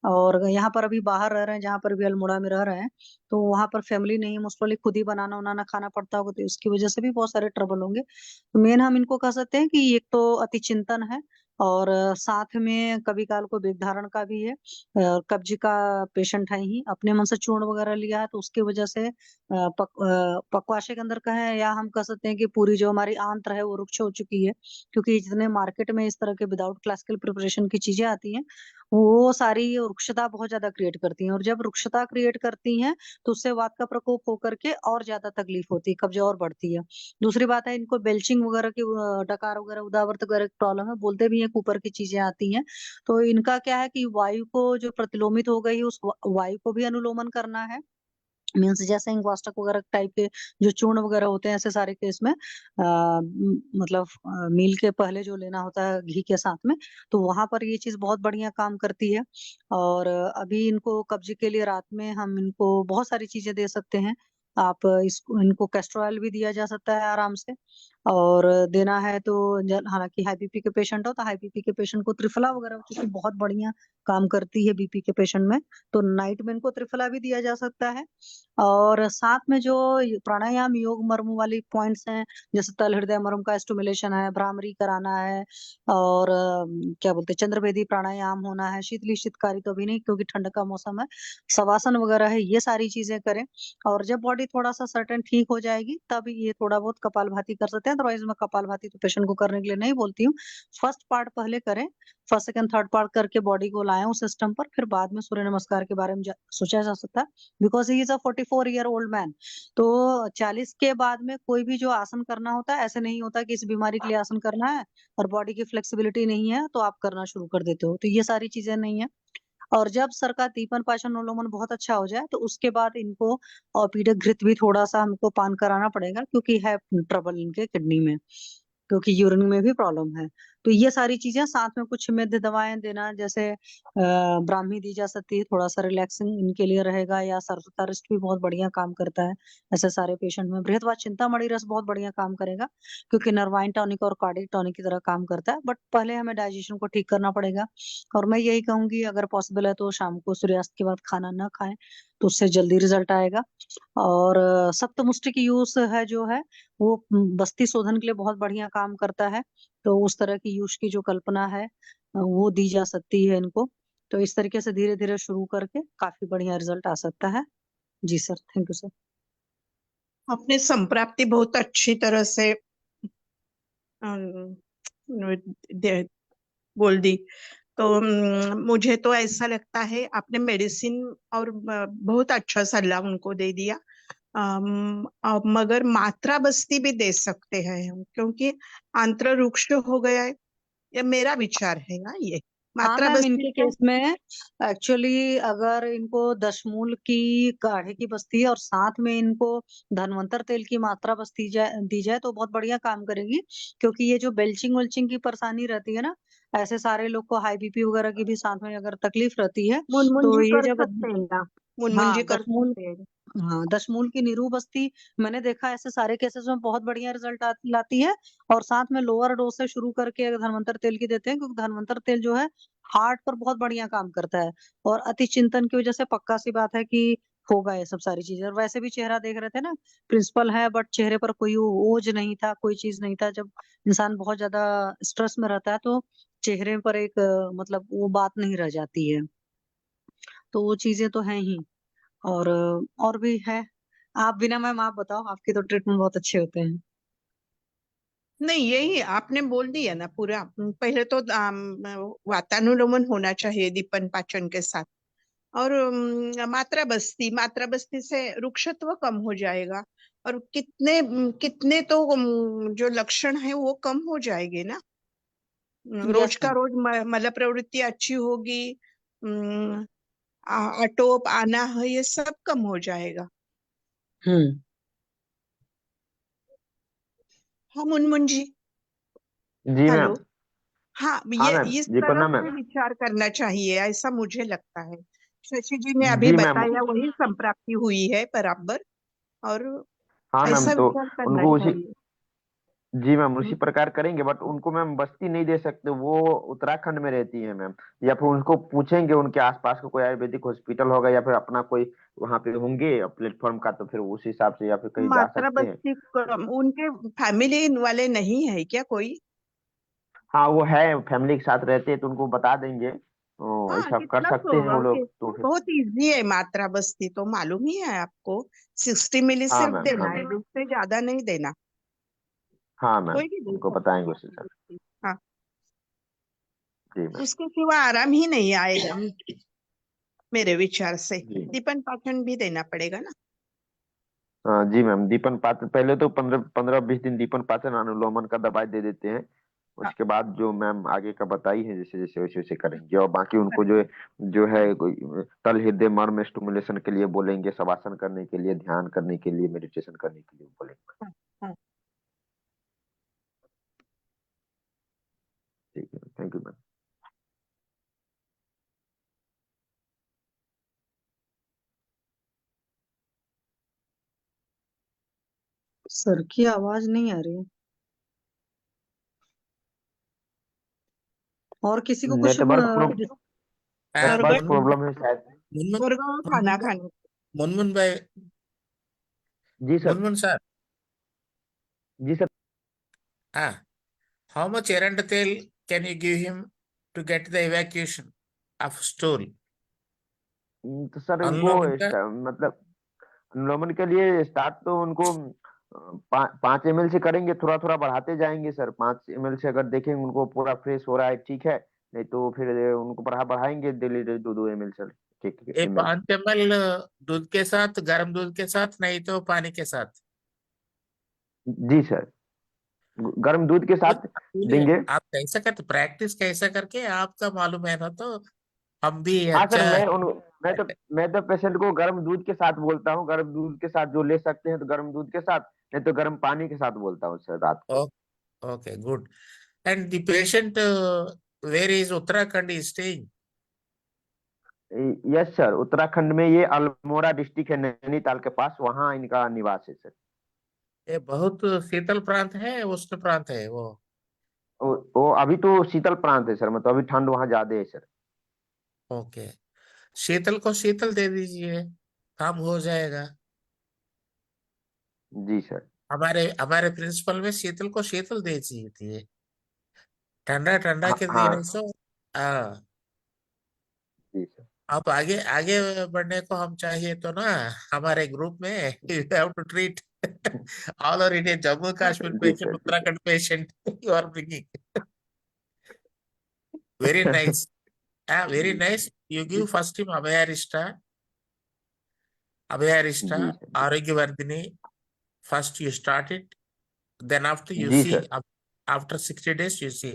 और यहाँ पर अभी बाहर रह रहे हैं, जहाँ पर भी अल्मोड़ा में रह रहे हैं, तो वहां पर फैमिली नहीं है, मोस्ट खुद ही बनाना उनाना खाना पड़ता होगा, तो इसकी वजह से भी बहुत सारे ट्रबल होंगे। तो मेन हम इनको कह सकते हैं कि एक तो अति चिंतन है, और साथ में कभी काल को वेग धारण का भी है। कब्ज का पेशेंट है ही, अपने मन से चूर्ण वगैरह लिया है, तो उसकी वजह से पक्वाशय के अंदर कहें, या हम कह सकते हैं कि पूरी जो हमारी आंत्र है वो रुक्ष हो चुकी है। क्योंकि जितने मार्केट में इस तरह के विदाउट क्लासिकल प्रिपरेशन की चीजें आती हैं, वो सारी रुक्षता बहुत ज्यादा क्रिएट करती हैं, और जब रुक्षता क्रिएट करती हैं तो उससे वात का प्रकोप होकर के और ज्यादा तकलीफ होती है, कब्ज और बढ़ती है। दूसरी बात है, इनको बेल्चिंग वगैरह की डकार वगैरह उदावरत वगैरह की प्रॉब्लम है, बोलते भी हैं ऊपर की चीजें आती हैं। तो इनका क्या है कि वायु को जो प्रतिलोमित हो गई, उस वायु को भी अनुलोमन करना है। मीन्स जैसे इंग्वास्टक वगैरह टाइप के जो चूर्ण वगैरह होते हैं, ऐसे सारे केस में मतलब मील के पहले जो लेना होता है घी के साथ में, तो वहां पर ये चीज बहुत बढ़िया काम करती है। और अभी इनको कब्ज के लिए रात में हम इनको बहुत सारी चीजें दे सकते हैं। आप इसको इनको कैस्टर ऑयल भी दिया जा सकता है आराम से। और देना है तो हालांकि हाई बीपी के पेशेंट हो, तो हाई बीपी के पेशेंट को त्रिफला वगैरह क्योंकि बहुत बढ़िया काम करती है बीपी के पेशेंट में, तो नाइट में इनको त्रिफला भी दिया जा सकता है। और साथ में जो प्राणायाम योग मर्म वाली पॉइंट्स हैं, जैसे तल हृदय मर्म का स्टिमुलेशन है, भ्रामरी कराना है, और क्या बोलते हैं चंद्रभेदी प्राणायाम होना है, शीतली शीतकारी तो अभी नहीं क्योंकि ठंड का मौसम है, शवासन वगैरह है, ये सारी चीजें करें। और जब बॉडी थोड़ा सा सर्टेन ठीक हो जाएगी, तब ये थोड़ा बहुत कपालभाति कर सकते हैं। अदरवाइज मैं कपालभाति तो पेशेंट को करने के लिए नहीं बोलती हूँ। फर्स्ट पार्ट पहले करें, फर्स्ट सेकंड थर्ड पार्ट करके बॉडी को लाएं उस सिस्टम पर, फिर बाद में सूर्य नमस्कार के बारे में सोचा जा सकता है। Because he is a 44-year-old man. तो 40 के बाद में कोई भी जो आसन करना होता है, ऐसे नहीं होता कि इस बीमारी के लिए आसन करना है और बॉडी की फ्लेक्सिबिलिटी नहीं है तो आप करना शुरू कर देते हो, तो ये सारी चीजें नहीं है। और जब सर का दीपन पाचन अनुलोमन बहुत अच्छा हो जाए, तो उसके बाद इनको पीडक घृत भी थोड़ा सा हमको पान कराना पड़ेगा, क्योंकि है ट्रबल इनके किडनी में, क्योंकि यूरिन में भी प्रॉब्लम है। तो ये सारी चीजें, साथ में कुछ मिद्ध दवाएं देना, जैसे ब्राह्मी दी जा सकती है, थोड़ा सा रिलैक्सिंग इनके लिए रहेगा, या सरसों रिस्ट भी बहुत बढ़िया काम करता है ऐसे सारे पेशेंट में। बृहद व चिंतामणि रस बहुत बढ़िया काम करेगा, क्योंकि नर्वाइन टॉनिक और कार्डिक टॉनिक की तरह काम करता है, बट पहले हमें डाइजेशन को ठीक करना पड़ेगा। और मैं यही कहूंगी, अगर पॉसिबल है तो शाम को सूर्यास्त के बाद खाना न खाएं, तो उससे जल्दी रिजल्ट आएगा। और सप्तमुष्टि की यूज है जो है, वो बस्ती शोधन के लिए बहुत बढ़िया काम करता है। तो उस तरह की यूज की जो कल्पना है वो दी जा सकती है इनको। तो इस तरीके से धीरे धीरे शुरू करके काफी बढ़िया रिजल्ट आ सकता है। जी सर, थैंक यू सर। आपने संप्राप्ति बहुत अच्छी तरह से बोल दी। तो मुझे तो ऐसा लगता है आपने मेडिसिन और बहुत अच्छा सलाह उनको दे दिया। मगर मात्रा बस्ती भी दे सकते हैं हम, क्योंकि आंत्र रुक्ष हो गया है, ये मेरा विचार है ना। ये हाँ मात्रा मैम, बस्ती इनके केस में एक्चुअली अगर इनको दशमूल की काढ़े की बस्ती और साथ में इनको धनवंतर तेल की मात्रा बस्ती दी जाए तो बहुत बढ़िया काम करेगी। क्योंकि ये जो बेल्चिंग वेल्चिंग की परेशानी रहती है ना, ऐसे सारे लोग को हाई बीपी वगैरह की भी साथ में अगर तकलीफ रहती है, तो मुनमुंजी ये कर जब सकते हैं ना, हाँ मुनमुंजी कर दशमूल, सकते हैं। हाँ दशमूल की नीरू बस्ती मैंने देखा ऐसे सारे केसेस में बहुत बढ़िया रिजल्ट लाती है। और साथ में लोअर डोज से शुरू करके अगर धनवंतर तेल की देते हैं, क्योंकि धनवंतर तेल जो है हार्ट पर बहुत बढ़िया काम करता है। और अति चिंतन की वजह से पक्का सी बात है कि होगा ये सब सारी चीजें। और वैसे भी चेहरा देख रहे थे ना, प्रिंसिपल है बट चेहरे पर कोई ओज नहीं था, कोई चीज नहीं था। जब इंसान बहुत ज्यादा स्ट्रेस में रहता है तो चेहरे पर एक मतलब वो बात नहीं रह जाती है। तो वो चीजें तो हैं ही। और भी है। आप बिना मैम आप बताओ, आपके तो ट्रीटमेंट बहुत अच्छे होते हैं। नहीं, यही आपने बोल दिया ना पूरा। पहले तो वातानुलोमन होना चाहिए दीपन पाचन के साथ, और मात्रा बस्ती से रुक्षत्व कम हो जाएगा, और कितने कितने तो जो लक्षण है वो कम हो जाएंगे ना। रोज यस का मैम। रोज मल प्रवृत्ति अच्छी होगी, अटोप आना है, ये सब कम हो जाएगा। हम्म। जी हाँ मुनमुंजी, हेलो। मैम। हाँ, हाँ ये मैम इस जी, तरह प्रणाम से मैम। विचार करना चाहिए, ऐसा मुझे लगता है। शशि जी ने अभी जी मैम। बताया वही संप्राप्ति हुई है बराबर, और हाँ मैम, ऐसा तो विचार करना उनको उसी, चाहिए। जी मैम उसी हम्म, प्रकार करेंगे, बट उनको मैम बस्ती नहीं दे सकते, वो उत्तराखंड में रहती है मैम। या फिर उनको पूछेंगे उनके आसपास का कोई आयुर्वेदिक हॉस्पिटल होगा, या फिर अपना कोई वहाँ पे होंगे प्लेटफॉर्म का, तो फिर उस हिसाब से या फिर कहीं जा मात्रा सकते हैं। बस्ती उनके फैमिली वाले नहीं है क्या कोई? हाँ वो है, फैमिली के साथ रहते हैं, तो उनको बता देंगे, तो हाँ, ऐसा कर कितना सकते हैं वो लोग तो फिर। बहुत इजी है मात्रा बस्ती, तो मालूम ही है आपको। 60 मिली हाँ सिर्फ मैम, हाँ देना है, मैम, उससे ज्यादा नहीं देना। हाँ मैम, कोई भी दे उनको सकता है बताएंगे उससे मात्रा सर। बस्ती। हाँ, जी मैम। उसके सिवा आराम ही नहीं आएगा मेरे विचार से। जी दीपन पाचन भी देना पड़ेगा ना। हाँ जी मैम, दीपन पाचन पहले तो 15-20 दिन दीपन पाचन अनुलोमन का दवाई दे देते हैं। हाँ, उसके बाद जो मैम आगे का बताई है, जैसे जैसे वैसे वैसे करेंगे, और बाकी उनको जो है कोई तल हृदय मर्म स्टिमुलेशन के लिए बोलेंगे, शवासन करने के लिए, ध्यान करने के लिए, मेडिटेशन करने के लिए बोलेंगे। हाँ, हाँ। ठीक है, थैंक यू मैम। सर की आवाज नहीं आ रही है। और किसी को कुछ नेटवर्क स्वर्ग प्रॉब्लम है शायद। मुनमुन स्वर्ग खाना मुनमुन खाने। मुनमुन भाई, जी सर। मुनमुन सर, जी sir. how much Erantathel can you give him to get the evacuation of stool? तो सर उनको अनुलोम का मतलब अनुलोमन के लिए स्टार्ट तो उनको 5 ml से करेंगे, थोड़ा थोड़ा बढ़ाते जाएंगे सर। 5 ml से अगर देखेंगे उनको पूरा फ्रेश हो रहा है, ठीक है, नहीं तो फिर उनको बढ़ाएंगे डेली 2-2 ml सर, ठीक ये ml। 5 ml दूध के साथ, गर्म दूध के साथ, नहीं तो पानी के साथ। जी सर, गर्म दूध के कुछ साथ सुनिए, देंगे। आप कैसा करते, प्रैक्टिस कैसा करके आपका मालूम है ना, तो हम भी हाँ सर, अच्छा। मैं तो पेशेंट को गर्म दूध के साथ बोलता हूँ, गर्म दूध के साथ जो ले सकते हैं तो गर्म दूध के साथ, नहीं तो गर्म पानी के साथ बोलता हूँ सर रात को। Okay, good. And the patient, where is Uttarakhand is staying? Yes sir, Uttarakhand में ये अल्मोड़ा डिस्ट्रिक्ट है, नैनीताल के पास, वहाँ इनका निवास है सर। ये बहुत शीतल प्रांत है, उष्ण प्रांत है वो? वो अभी तो शीतल प्रांत है सर, मतलब अभी ठंड वहाँ ज्यादा है सर। ओके, शीतल को शीतल दे दीजिए, काम हो जाएगा। जी सर। हमारे हमारे प्रिंसिपल में शीतल को शीतल दे दीजिए थी, ठंडा ठंडा हाँ के देने हाँ। से। हाँ, जी सर। आप आगे आगे बढ़ने को हम चाहिए तो ना, हमारे ग्रुप में you have to treat all over India, Jammu Kashmir जी पेशेंट, सर। जी sir. Uttarakhand patient you are bringing. Very nice, very जी nice. सर। You जी give first him Abhayarishta, जी sir. Arogyavardhini. First you start it, then after you जी see, sir. after 60 days you see.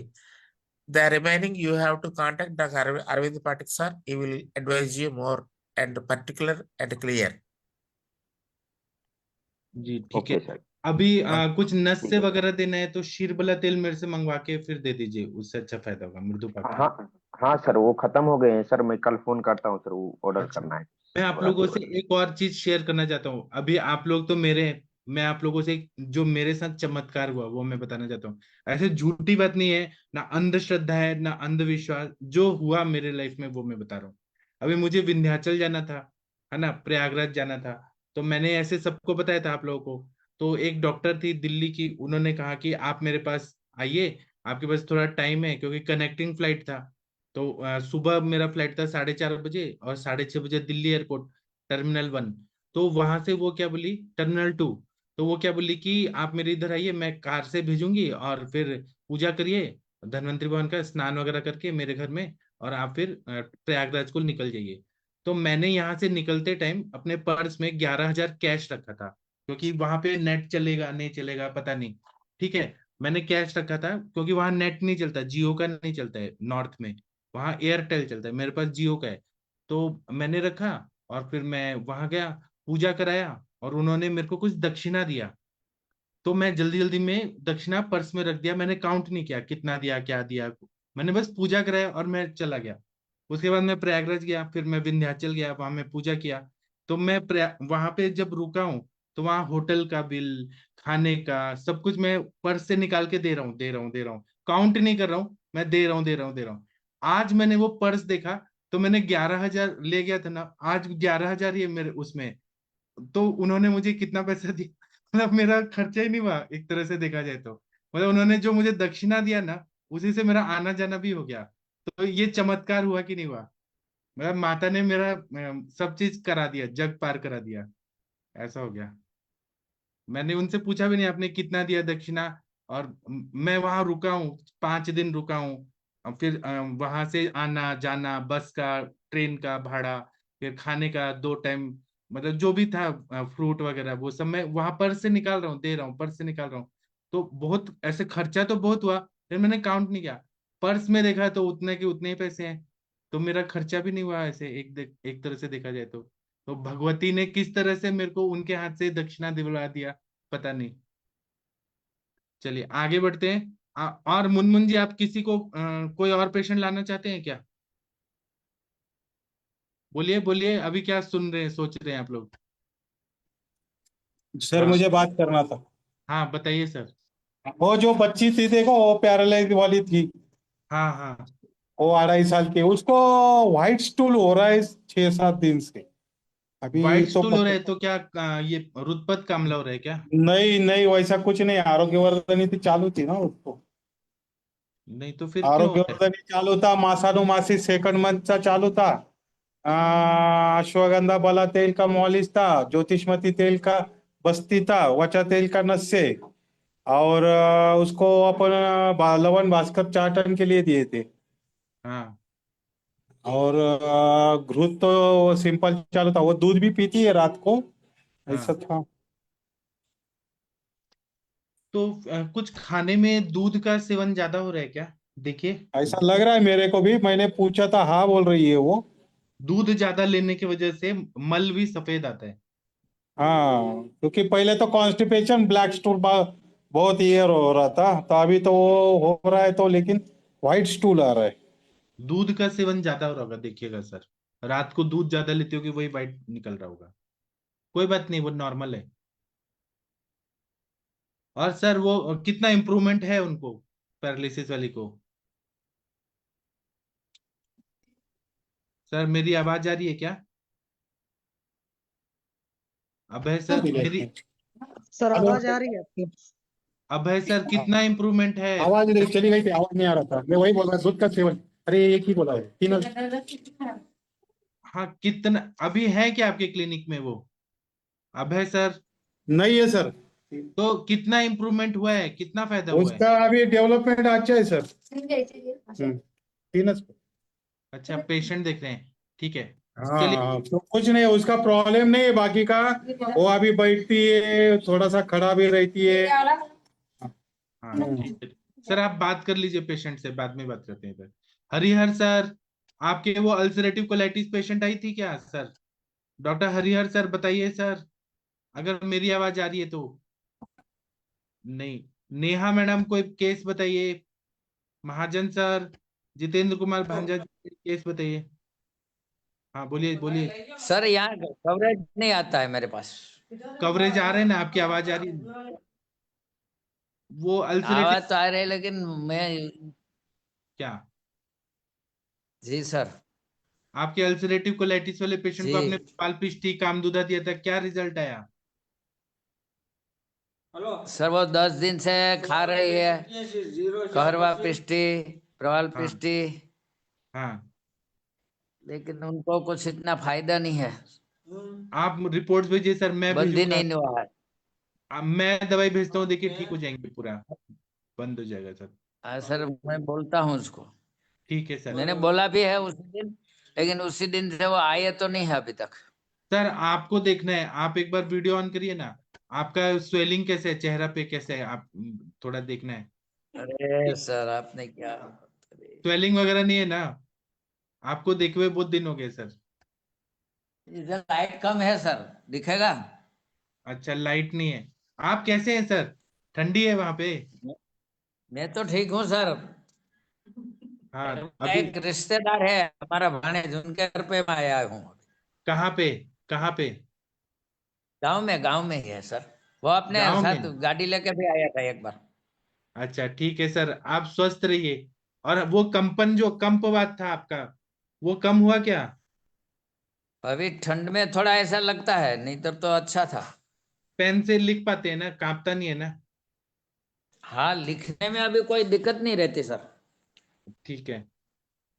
The remaining you have to contact Dr. Arvind Patik sir. He will advise you more and particular and clear. जी ठीक है। Okay sir. अभी Okay. कुछ नस ठीक से है sir. वगैरह देना है तो शीरबला तेल मेरे से मंगवा के फिर दे दीजिए, उससे अच्छा फायदा होगा मृदुपा का। हाँ हाँ सर, वो खत्म हो गए हैं सर, मैं कल फोन करता हूँ सर, वो ऑर्डर अच्छा, करना है मैं आप बोला लोगों से तेल। एक और चीज शेयर करना चाहता हूँ। अभी आप लोग तो मेरे, मैं आप लोगों से जो मेरे साथ चमत्कार हुआ वो मैं बताना चाहता हूँ। ऐसे झूठी बात नहीं है, ना अंधश्रद्धा है ना अंधविश्वास, जो हुआ मेरे लाइफ में वो मैं बता रहा हूँ। अभी मुझे विंध्याचल जाना था, है ना, प्रयागराज जाना था। तो मैंने ऐसे सबको बताया था आप लोगों को। तो एक डॉक्टर थी दिल्ली की, उन्होंने कहा कि आप मेरे पास आइए, आपके पास थोड़ा टाइम है, क्योंकि कनेक्टिंग फ्लाइट था। तो सुबह मेरा फ्लाइट था 4:30 बजे, और 6:30 बजे दिल्ली एयरपोर्ट, टर्मिनल 1। तो वहां से वो क्या बोली, टर्मिनल 2। तो वो क्या बोली कि आप मेरे इधर आइए, मैं कार से भेजूंगी, और फिर पूजा करिए धन्वंतरी भवन का, स्नान वगैरह करके मेरे घर में, और आप फिर प्रयागराज को निकल जाइए। तो मैंने यहाँ से निकलते टाइम अपने पर्स में 11,000 कैश रखा था, क्योंकि वहां पे नेट चलेगा नहीं चलेगा पता नहीं। ठीक है, मैंने कैश रखा था क्योंकि वहां नेट नहीं चलता, जियो का नहीं चलता है नॉर्थ में, वहाँ एयरटेल चलता है, मेरे पास जियो का है। तो मैंने रखा, और फिर मैं वहां गया, पूजा कराया, और उन्होंने मेरे को कुछ दक्षिणा दिया। तो मैं जल्दी जल्दी में दक्षिणा पर्स में रख दिया, मैंने काउंट नहीं किया कितना दिया क्या दिया। मैंने बस पूजा कराया और मैं चला गया। उसके बाद मैं प्रयागराज गया, फिर मैं विंध्याचल गया, वहां मैं पूजा किया। तो मैं वहां पे जब रुका हूँ, तो वहां होटल का बिल, खाने का सब कुछ मैं पर्स से निकाल के दे रहा हूँ, दे रहा हूँ, दे रहा हूँ, काउंट नहीं कर रहा हूँ, मैं दे रहा हूँ, दे रहा हूँ, दे रहा हूँ। आज मैंने वो पर्स देखा, तो मैंने 11,000 ले गया था ना, आज 11,000 ये मेरे उसमें। तो उन्होंने मुझे कितना पैसा दिया? मतलब मेरा खर्चा ही नहीं हुआ एक तरह से देखा जाए तो। मतलब उन्होंने जो मुझे दक्षिणा दिया ना, उसी से मेरा आना जाना भी हो गया। तो ये चमत्कार हुआ कि नहीं हुआ? मतलब माता ने मेरा सब चीज करा दिया, जग पार करा दिया, ऐसा हो गया। मैंने उनसे पूछा भी नहीं आपने कितना दिया दक्षिणा। और मैं वहां रुका हूँ, 5 दिन रुका हूँ। और फिर वहां से आना जाना, बस का, ट्रेन का भाड़ा, फिर खाने का 2 टाइम, मतलब जो भी था, फ्रूट वगैरह वो सब मैं वहां पर से निकाल रहा हूँ, दे रहा हूँ, पर्स से निकाल रहा हूँ। तो बहुत ऐसे खर्चा तो बहुत हुआ, फिर मैंने काउंट नहीं किया। पर्स में देखा तो उतने के उतने ही पैसे हैं। तो मेरा खर्चा भी नहीं हुआ ऐसे, एक तरह से देखा जाए तो भगवती ने किस तरह से मेरे को उनके हाथ से दक्षिणा दिलवा दिया, पता नहीं। चलिए आगे बढ़ते हैं। और मुनमुन जी, आप किसी को कोई और पेशेंट लाना चाहते हैं क्या? बोलिए बोलिए, अभी क्या सुन रहे हैं, सोच रहे हैं आप लोग? सर हाँ मुझे बात करना था। हाँ, बताइए सर। वो जो बच्ची थी देखो, वो पैरालाइज वाली थी, हाँ हाँ। वो 2.5 साल की, उसको व्हाइट स्टूल हो रहा है 6-7 दिन से। अभी वाइट तो स्टूल हो रहा है तो क्या ये रुतपत कामला हो रहा है क्या? नहीं नहीं, वैसा कुछ नहीं, आरोग्यवर्धनी थी चालू थी ना उसको। नहीं तो फिर क्यों हो रहा है? आरोग्यवर्धनी चालू था, मासानुमासी सेकंड मंथचा चालू था। अश्वगंधा बला तेल का मॉलिश था, ज्योतिषमती तेल का बस्ती था, वचा तेल का नस्य, और उसको अपन लवन भास्कर 4 टन के लिए दिए थे। हाँ और घृत तो सिंपल चालू था, वो दूध भी पीती है रात को, ऐसा हाँ। था। तो कुछ खाने में दूध का सेवन ज्यादा हो रहा है क्या? देखिए, ऐसा लग रहा है मेरे को भी, मैंने पूछा था, हाँ बोल रही है वो। दूध ज्यादा लेने की वजह से मल भी सफेद आता है। हाँ, क्योंकि पहले तो कॉन्स्टिपेशन ब्लैक स्टूल बहुत ईयर हो रहा था, तो अभी तो वो हो रहा है तो, लेकिन व्हाइट स्टूल आ रहा है। दूध का सेवन ज्यादा हो रहा होगा, देखिएगा सर। रात को दूध ज्यादा लेते होगे, वही वाइट निकल रहा होगा। कोई बात नहीं, वो नॉर्मल है। और सर वो कितना इम्प्रूवमेंट है उनको, पैरालिसिस वाली को? सर मेरी आवाज आ रही है क्या? अभय सर मेरी, सर हेलो, आवाज आ रही है आपकी? अभय सर कितना इम्प्रूवमेंट है? आवाज इधर चली गई थी, आवाज नहीं आ रहा था, मैं वही बोल रहा दूध का सेवन। अरे एक ही बोला है, तीनों। हाँ, कितना अभी है क्या आपके क्लिनिक में वो, अभय सर? नहीं है सर, तो कितना इम्प्रूवमेंट हुआ है, कितना फायदा हुआ है? उसका अभी डेवलपमेंट अच्छा है सर। तीनों। अच्छा, पेशेंट देख रहे हैं, ठीक है। हाँ चलिए। हाँ, तो कुछ नहीं, उसका प्रॉब्लम नहीं है बाकी का। वो अभी बैठती है, थोड़ा सा खड़ा भी रहती है। हाँ ठीक है। सर आप बात कर लीजिए पेशेंट से, बाद में बात करते हैं इधर। हरिहर सर, आपके वो अल्सरेटिव कोलाइटिस पेशेंट आई थी क्या सर? डॉक्टर हरिहर सर बताइए सर, अगर मेरी आवाज आ रही है तो। नहीं। नेहा मैडम कोई केस बताइए। महाजन सर, जितेंद्र कुमार भांजा जी केस बताइए। हाँ बोलिए बोलिए। सर यहाँ कवरेज नहीं आता है मेरे पास। कवरेज आ रहे हैं ना, आपकी आवाज आ रही है ना? वो अल्सरेटिव, आवाज तो आ रही है लेकिन मैं। क्या जी सर। आपके अल्सरेटिव कोलाइटिस वाले पेशेंट को आपने जी पालपिष्टी कामदूदा दिया था, क्या रिजल्ट आया? सर, वो 10 दिन से खा रही है, कहरवा पिष्टी, प्रवाल हाँ पिष्टी, हाँ। लेकिन उनको कुछ इतना फायदा नहीं है, आप रिपोर्ट्स भेजिए सर, मैं बंद ही भेजूंगा। नहीं हुआ है। मैं दवाई भेजता हूँ, देखिए ठीक हो जाएंगे, पूरा बंद हो जाएगा सर। सर मैं बोलता हूँ उसको, ठीक है सर। मैंने बोला भी है उसी दिन, लेकिन उसी दिन से वो आए तो नहीं है अभी तक। सर आपको देखना है, आप एक बार वीडियो ऑन करिए ना। आपका स्वेलिंग कैसे है, चेहरा पे कैसे है, आप थोड़ा देखना है। अरे सर आपने क्या, अरे स्वेलिंग वगैरह नहीं है ना? आपको देखे हुए बहुत दिन हो गए सर। इधर लाइट कम है सर, दिखेगा। अच्छा, लाइट नहीं है। आप कैसे हैं सर? ठंडी है वहां पे? मैं तो ठीक हूँ सर। हाँ मेरा अभी एक रिश्तेदार है, हमारा भाणेज, उनके घर पे मैं आया हूँ। कहाँ पे, कहाँ पे? गांव में ही है सर। वो अपने गांव साथ में? गाड़ी लेके भी आया था एक बार। अच्छा ठीक है सर, आप स्वस्थ रहिए। और वो कंपन जो कंपवात था आपका, वो कम हुआ क्या? अभी ठंड में थोड़ा ऐसा लगता है, नहीं तो अच्छा था। पेन से लिख पाते हैं ना, कांपता नहीं है ना? हाँ, लिखने में अभी कोई दिक्कत नहीं रहती सर। ठीक है,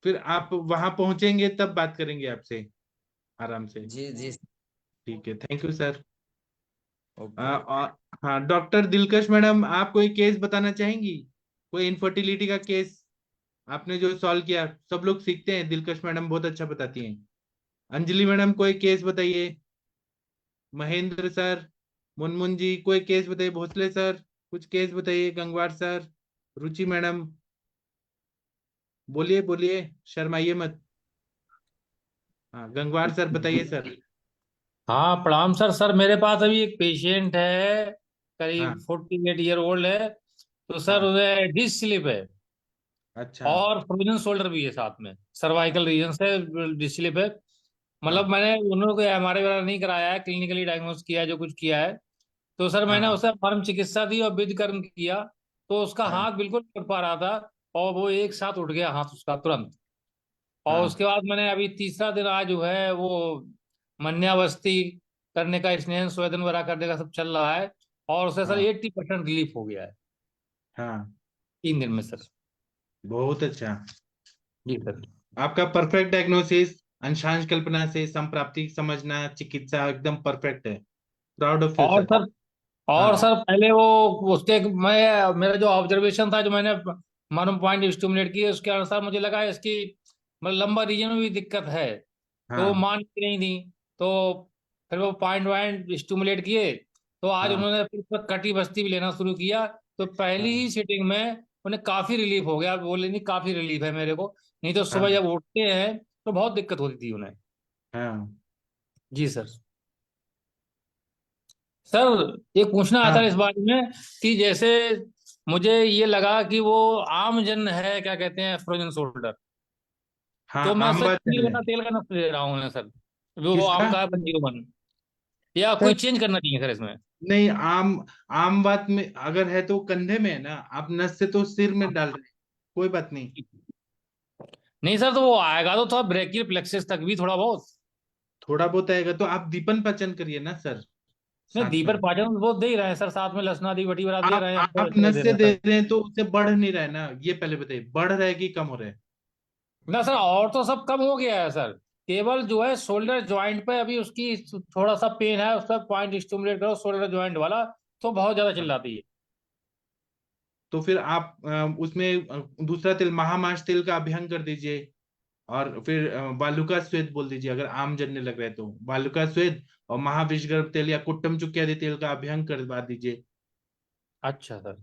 फिर आप वहां पहुंचेंगे तब बात करेंगे आपसे आराम से। जी जी। ठीक है, थैंक यू सर। ओके। हाँ डॉक्टर दिलकश मैडम, आप कोई केस बताना चाहेंगी? कोई इनफर्टिलिटी का केस आपने जो सॉल्व किया? सब लोग सीखते हैं, दिलकश मैडम बहुत अच्छा बताती हैं। अंजलि मैडम कोई केस बताइए। महेंद्र सर, मुनमुन जी कोई केस बताइए। भोसले सर कुछ केस बताइए। गंगवार सर, रुचि मैडम, बोलिए बोलिए, शर्माइए मत। हाँ गंगवार सर बताइए सर। हाँ प्रणाम सर। सर मेरे पास अभी एक पेशेंट है, हाँ करीब 48 ईयर ओल्ड है। तो सर हाँ। उन्हें डिस्क स्लिप है अच्छा। और फ्रोजन शोल्डर भी है साथ में, सर्वाइकल रीजन से डिस्क स्लिप है। मतलब हाँ मैंने उन्होंने कोई एमआरआई वगैरह नहीं कराया है, क्लिनिकली डायग्नोस किया है जो कुछ किया है। तो सर मैंने हाँ उसे मर्म चिकित्सा दी और विधि कर्म किया। तो उसका हाँ हाथ बिल्कुल नहीं उठ पा रहा था, और वो एक साथ उठ गया हाथ उसका तुरंत। और हाँ उसके बाद मैंने अभी तीसरा दिन आज जो है वो मन्यावस्ती करने का, स्नेहन स्वेदन वगैरह करने का सब चल रहा है। और उसे सर हाँ 80% रिलीफ हो गया है हाँ। 3 दिन में सर। बहुत अच्छा। जी सर। आपका परफेक्ट डायग्नोसिस, अंशांश कल्पना से संप्राप्ति समझना, चिकित्सा एकदम परफेक्ट है। प्राउड ऑफ यू और सर। सर हाँ और सर पहले वो उसके मैं मेरा जो ऑब्जर्वेशन था, जो मैंने मालूम पॉइंट स्टिमुलेट किए, उसके अनुसार मुझे लगा इसकी मतलब लंबा रीजन में भी दिक्कत है। तो वो हाँ मान की नहीं थी। तो फिर वो पॉइंट वाइंट स्टिमुलेट किए। तो आज हाँ उन्होंने फिर उसमें कटी बस्ती भी लेना शुरू किया। तो पहली हाँ ही सीटिंग में उन्हें काफी रिलीफ हो गया। बोले नहीं काफी रिलीफ है मेरे को, नहीं तो सुबह हाँ जब उठते हैं तो बहुत दिक्कत होती थी उन्हें। हाँ जी सर। सर एक पूछना आता है इस हाँ बारे में कि जैसे मुझे ये लगा कि वो आम जन है, क्या कहते हैं, फ्रोजन शोल्डर। हाँ। तो मैं आम सर बात पनीर है। बना तेल का नफ्स ले रहा हूँ सर। वो किसका? आम का पनीर बन, या कोई सर चेंज करना चाहिए सर इसमें? नहीं, आम आम बात में अगर है तो कंधे में है ना, आप नस से तो सिर में डाल रहे हैं, कोई बात नहीं। नहीं सर, तो वो आएगा तो थोड़ा ब्रेकियल प्लेक्सस तक भी थोड़ा बहुत। थोड़ा बहुत आएगा तो आप दीपन पाचन करिए ना सर, नहीं, साथ दीपर में। पाचन वो दे ही रहे हैं सर, साथ में लहसुनादि बटी वगैरह दे रहे हैं, आप तो नस दे से रहे हैं दे सर। रहे हैं तो उससे बढ़ नहीं रहा है ना, ये पहले बताइए, बढ़ रहा है कि कम हो रहा है? ना सर, और तो सब कम हो गया है सर। केवल जो है शोल्डर ज्वाइंट पे अभी उसकी थोड़ा सा पेन है, उसका पॉइंट स्टिमुलेट करो शोल्डर ज्वाइंट वाला, तो बहुत ज्यादा चिल्लाती है। तो फिर आप उसमें दूसरा तेल, महामाश तेल का अभियान कर दीजिए। और फिर बालुका स्वेद बोल दीजिए, अगर आम जलने लग रहा है तो बालुका स्वेद और महाविषगर्भ तेल या कुट्टम चुक्की आदि तेल का अभियान करवा दीजिए। अच्छा सर।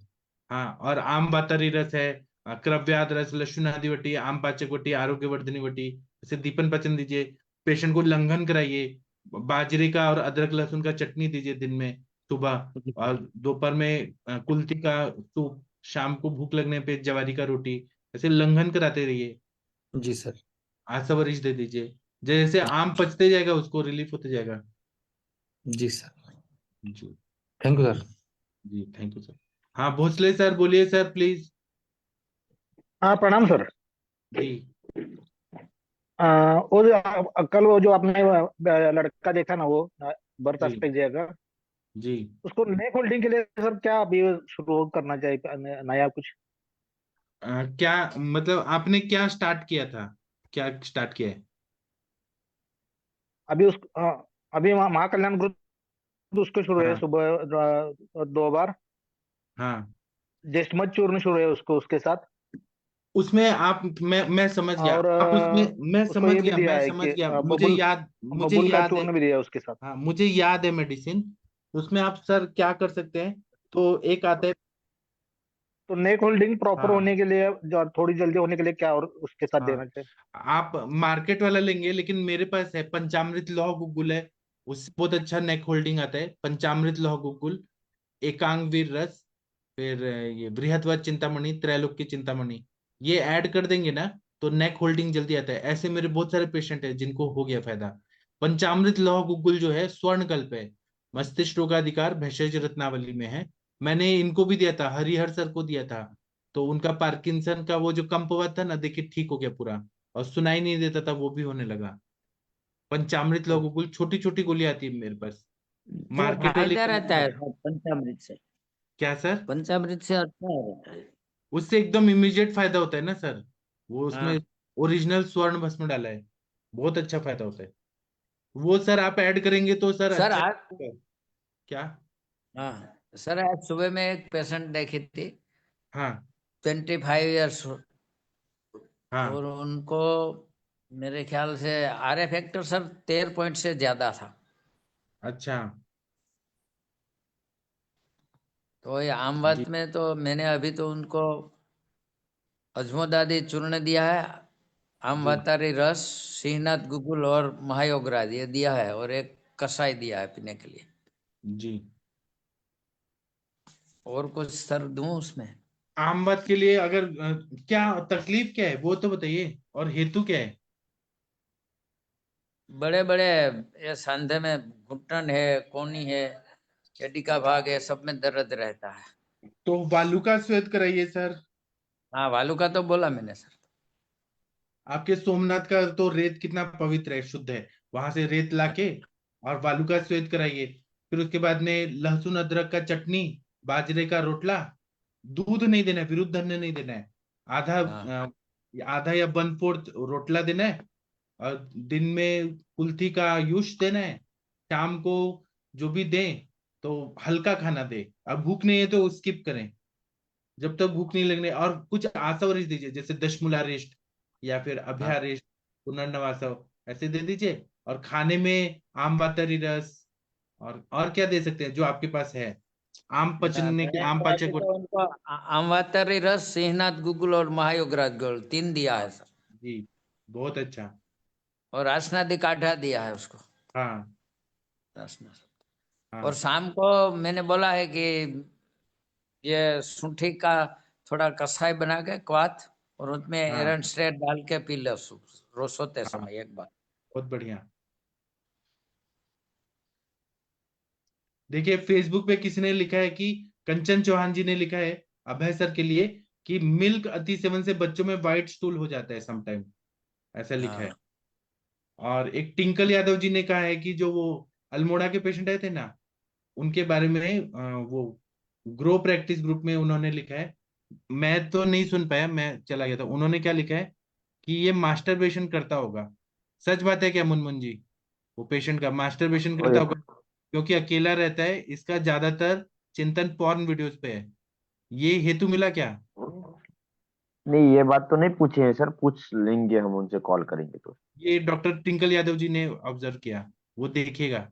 हाँ, और आम बातारी रस है, क्रव्याद रस, लहसुन आदि वटी, आम पाचक वटी, आरोग्य वर्धनी वटी, इसे दीपन पचन दीजिए। पेशेंट को लंघन कराइए। बाजरे का और अदरक लहसुन का चटनी दीजिए दिन में, सुबह। जी और दोपहर में कुल्थी का सूप, शाम को भूख लगने पे जवारी का रोटी। ऐसे लंघन कराते रहिए। जी सर। आसावरिश दे दीजिए। जैसे आम पचते जाएगा उसको रिलीफ होते जाएगा। जी सर। जी। Thank you sir. जी थैंक यू सर। हाँ भोसले सर बोलिए सर प्लीज। हाँ प्रणाम सर। जी वो जो कल वो जो आपने लड़का देखा ना, वो बर्थ जी एस्पेक्ट का, जी। उसको नेक होल्डिंग के लिए सर क्या अभी शुरू करना चाहिए, नया कुछ? क्या मतलब आपने क्या स्टार्ट किया था, क्या स्टार्ट किया है? अभी अभी महाकल्याण ग्रुप उसको शुरू है हाँ सुबह 2 बार। हाँ। जेस्टमत चूर्ण शुरू है उसको उसके साथ। उसमें आप, मैं समझ गया, और आप उसमें, मैं उसको समझ ये भी गया, दिया मैं है समझ कि गया, बबुल मुझे बबुल का याद है। चूर्ण भी दिया है उसके साथ। हाँ मुझे याद है मेडिसिन। उसमें आप सर क्या कर सकते हैं, तो एक आता है। तो नेक होल्डिंग प्रॉपर हाँ होने के लिए, जो थोड़ी जल्दी होने के लिए, क्या और उसके साथ हाँ। देना चाहिए? आप मार्केट वाला लेंगे, लेकिन मेरे पास है पंचामृत लौह गुग्गुल है। उससे बहुत अच्छा नेक होल्डिंग आता है, पंचामृत लौह गुग्गुल, एकांग वीर रस, फिर ये बृहत्वर चिंतामणि, त्रैलोक्य चिंतामणि, ये ऐड कर देंगे ना, तो नेक होल्डिंग जल्दी आता है। ऐसे मेरे बहुत सारे पेशेंट है जिनको हो गया फायदा। पंचामृत लौह गुग्गुल जो है स्वर्ण कल्प है, मस्तिष्क रोगाधिकार भेषज रत्नावली में है। मैंने इनको भी दिया था, हरिहर सर को दिया था, तो उनका पार्किंसन का वो जो कंप हुआ था ना, देखिए ठीक हो गया पूरा, और सुनाई नहीं देता था वो भी होने लगा। पंचामृत लौह गुग्गुल, छोटी छोटी गोली आती है मेरे पास, तो मार्केट वाले फायदा रहता है सर पंचामृत से। क्या सर? पंचामृत से अच्छा रहता है। उससे एकदम इमीडिएट फायदा होता है ना सर, वो उसमें हाँ ओरिजिनल स्वर्ण भस्म डाला है, बहुत अच्छा फायदा होता है वो सर। आप ऐड करेंगे तो सर सर अच्छा आज है। क्या? हाँ सर आज सुबह में एक पेशेंट देखी थी, हाँ 25 ईयर्स, हाँ और उनको मेरे ख्याल से RA फैक्टर सर 13 पॉइंट से ज्यादा था। अच्छा तो ये आम जी बात में तो मैंने अभी तो उनको अजमोदादी चूर्ण दिया है, आम जी वातारी रस, सिंहनाथ गुगुल और महायोगराज ये दिया है, और एक कषाय दिया है पीने के लिए। जी। और कुछ सर दूं उसमें? आम बात के लिए अगर क्या तकलीफ क्या है वो तो बताइए, और हेतु क्या है? बड़े बड़े ये सांधे में घुटन है, कोहनी है, एडी का भाग है, सब में दर्द रहता है। तो वालुका श्वेत कराइए सर। हाँ वालू का तो बोला मैंने सर। आपके सोमनाथ का तो रेत कितना पवित्र है, शुद्ध है, वहां से रेत लाके और वालुका श्वेत कराइए। फिर उसके बाद में लहसुन अदरक का चटनी, बाजरे का रोटला, दूध नहीं देना है, विरुद्ध धन्य नहीं देना है, आधा हाँ आधा या 1/4 रोटला देना है, और दिन में कुल्थी का यूश देना है, शाम को जो भी दें तो हल्का खाना दे। अब भूख नहीं है तो स्किप करें जब तक भूख नहीं लगने, और कुछ आसव रेस्ट दीजिए, जैसे दशमूला रेस्ट या फिर हाँ अभ्या रेस्ट, पुनर्नवासव ऐसे दे दीजिए। और खाने में आम वातरी रस, और क्या दे सकते हैं जो आपके पास है, आम पचने के मैंने आम तो अभी पाचक। तो उनको अमवातरी रस, सिंहनाथ गुगुल और महायोगराज गोल 3 दिया है सर, जी बहुत अच्छा। और आसनादी काढ़ा दिया है उसको। हाँ और हाँ शाम को मैंने बोला है कि ये सूंठी का थोड़ा कसाई बना के क्वाथ, और उसमें हाँ एरन स्ट्रेट डाल के पी लो रोज सोते हाँ समय एक बार। बहुत बढ़िया। देखिए फेसबुक पे किसी ने लिखा है कि कंचन चौहान जी ने लिखा है अभय सर के लिए कि मिल्क अति सेवन से बच्चों में व्हाइट स्टूल हो जाता है समटाइम, ऐसा लिखा है। हाँ और एक टिंकल यादव जी ने कहा है कि जो वो अल्मोड़ा के पेशेंट आए थे ना, उनके बारे में वो ग्रो प्रैक्टिस ग्रुप में उन्होंने लिखा है। मैं तो नहीं सुन पाया, मैं चला गया था। उन्होंने क्या लिखा है कि ये मास्टरबेशन करता होगा। सच बात है क्या मुनमुन जी? वो पेशेंट का मास्टरबेशन और करता होगा क्योंकि अकेला रहता है, इसका ज्यादातर चिंतन पॉर्न वीडियोस पे है। ये हेतु मिला क्या? नहीं, ये बात तो नहीं पूछे हैं सर, पूछ लेंगे हम उनसे, कॉल करेंगे तो। ये डॉक्टर टिंकल यादव जी ने ऑब्जर्व किया, वो देखिएगा,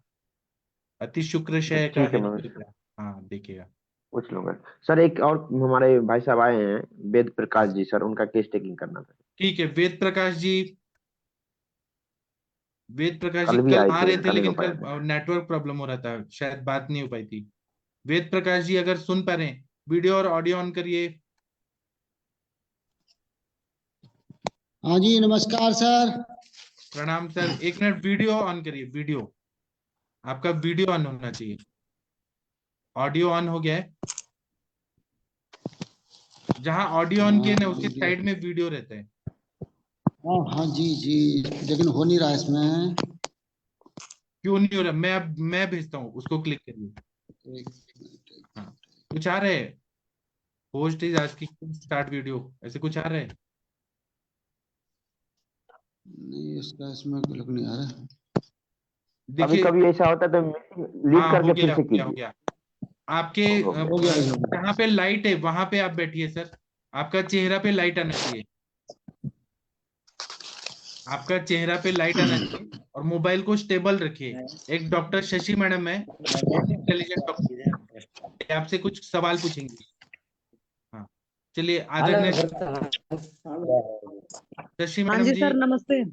अति शुक्राशय का ठीक है, मैं हेतु क्या। हाँ देखिएगा। पूछ लूंगा सर। एक और हमारे भाई साहब आए हैं, वेद प्रकाश जी सर, उनका केस टेकिंग करना था। ठीक है वेद प्रकाश जी। वेद प्रकाश जी कल भी कल आए आ थे, रहे थे कल नहीं हो लेकिन पाया कल था। नेटवर्क प्रॉब्लम हो रहा था, शायद बात नहीं हो पाई थी। वेद प्रकाश जी अगर सुन पा रहे हैं, वीडियो और ऑडियो ऑन करिए। हाँ जी नमस्कार सर। प्रणाम सर, एक मिनट वीडियो ऑन करिए। वीडियो, आपका वीडियो ऑन होना चाहिए। ऑडियो ऑन हो गया है? जहां ऑडियो ऑन किया हाँ ना उसके वीडियो, साइड में वीडियो रहता है। हाँ हाँ जी जी, लेकिन हो नहीं रहा इसमें। क्यों नहीं हो रहा? मैं भेजता हूँ, उसको क्लिक करिए। एक मिनट, एक हाँ मिनट। कुछ आ रहा है, host is asking start video, ऐसे कुछ आ रहा है? नहीं इसका इसमें क्लिक नहीं आ रहा। कभी देखिए, कभी ऐसा होता है तो मीटिंग लीव हाँ हो करके फिर गया से हो गया हो कीजिए। गया। आपके हो गया। हो गया ये हो गया। जहाँ पे लाइट है वहां पे आप बैठिए सर, आपका चेहरा पे लाइट आना चाहिए, आपका चेहरा पे लाइट आना चाहिए, और मोबाइल को स्टेबल रखिए। एक डॉक्टर शशि मैडम है, बहुत इंटेलिजेंट डॉक्टर, आपसे कुछ सवाल पूछेंगे। हाँ चलिए आ हेलो जाने। शशि हाँ मैडम जी जी। सर नमस्ते।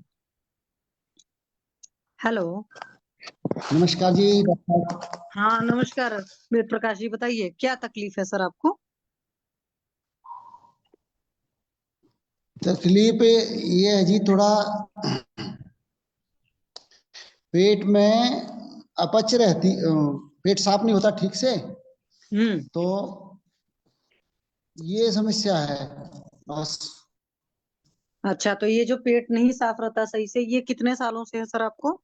हेलो। नमस्कार जी डॉक्टर। हाँ नमस्कार वेद प्रकाश जी, बताइए क्या तकलीफ है सर आपको? तकलीफ ये है जी, थोड़ा पेट में अपच रहती, पेट साफ नहीं होता ठीक से, तो ये समस्या है बस। अच्छा, तो ये जो पेट नहीं साफ रहता सही से, ये कितने सालों से है सर आपको?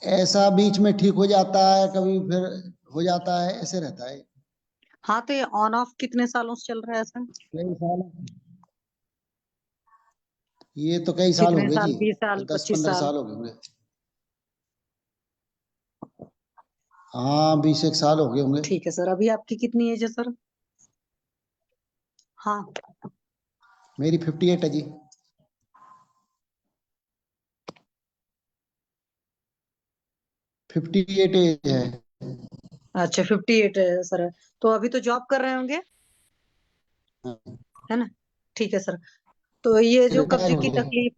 ऐसा बीच में ठीक हो जाता है, कभी फिर हो जाता है, ऐसे रहता है। हाँ, तो ये ऑन ऑफ कितने सालों से चल रहा है सर? कई साल, ये तो कई साल हो कितने गए साल? जी, 20 साल, 25 10-15 साल? साल हो गए होंगे। हाँ, 20 साल हो गए होंगे। ठीक है सर। अभी आपकी कितनी एज है सर? हाँ, मेरी 58 है जी। 58 एज है। अच्छा 58 है सर। तो अभी तो जॉब कर रहे होंगे, है ना? ठीक है सर। तो ये जो रिटायर कब्ज हो की गया। तकलीफ,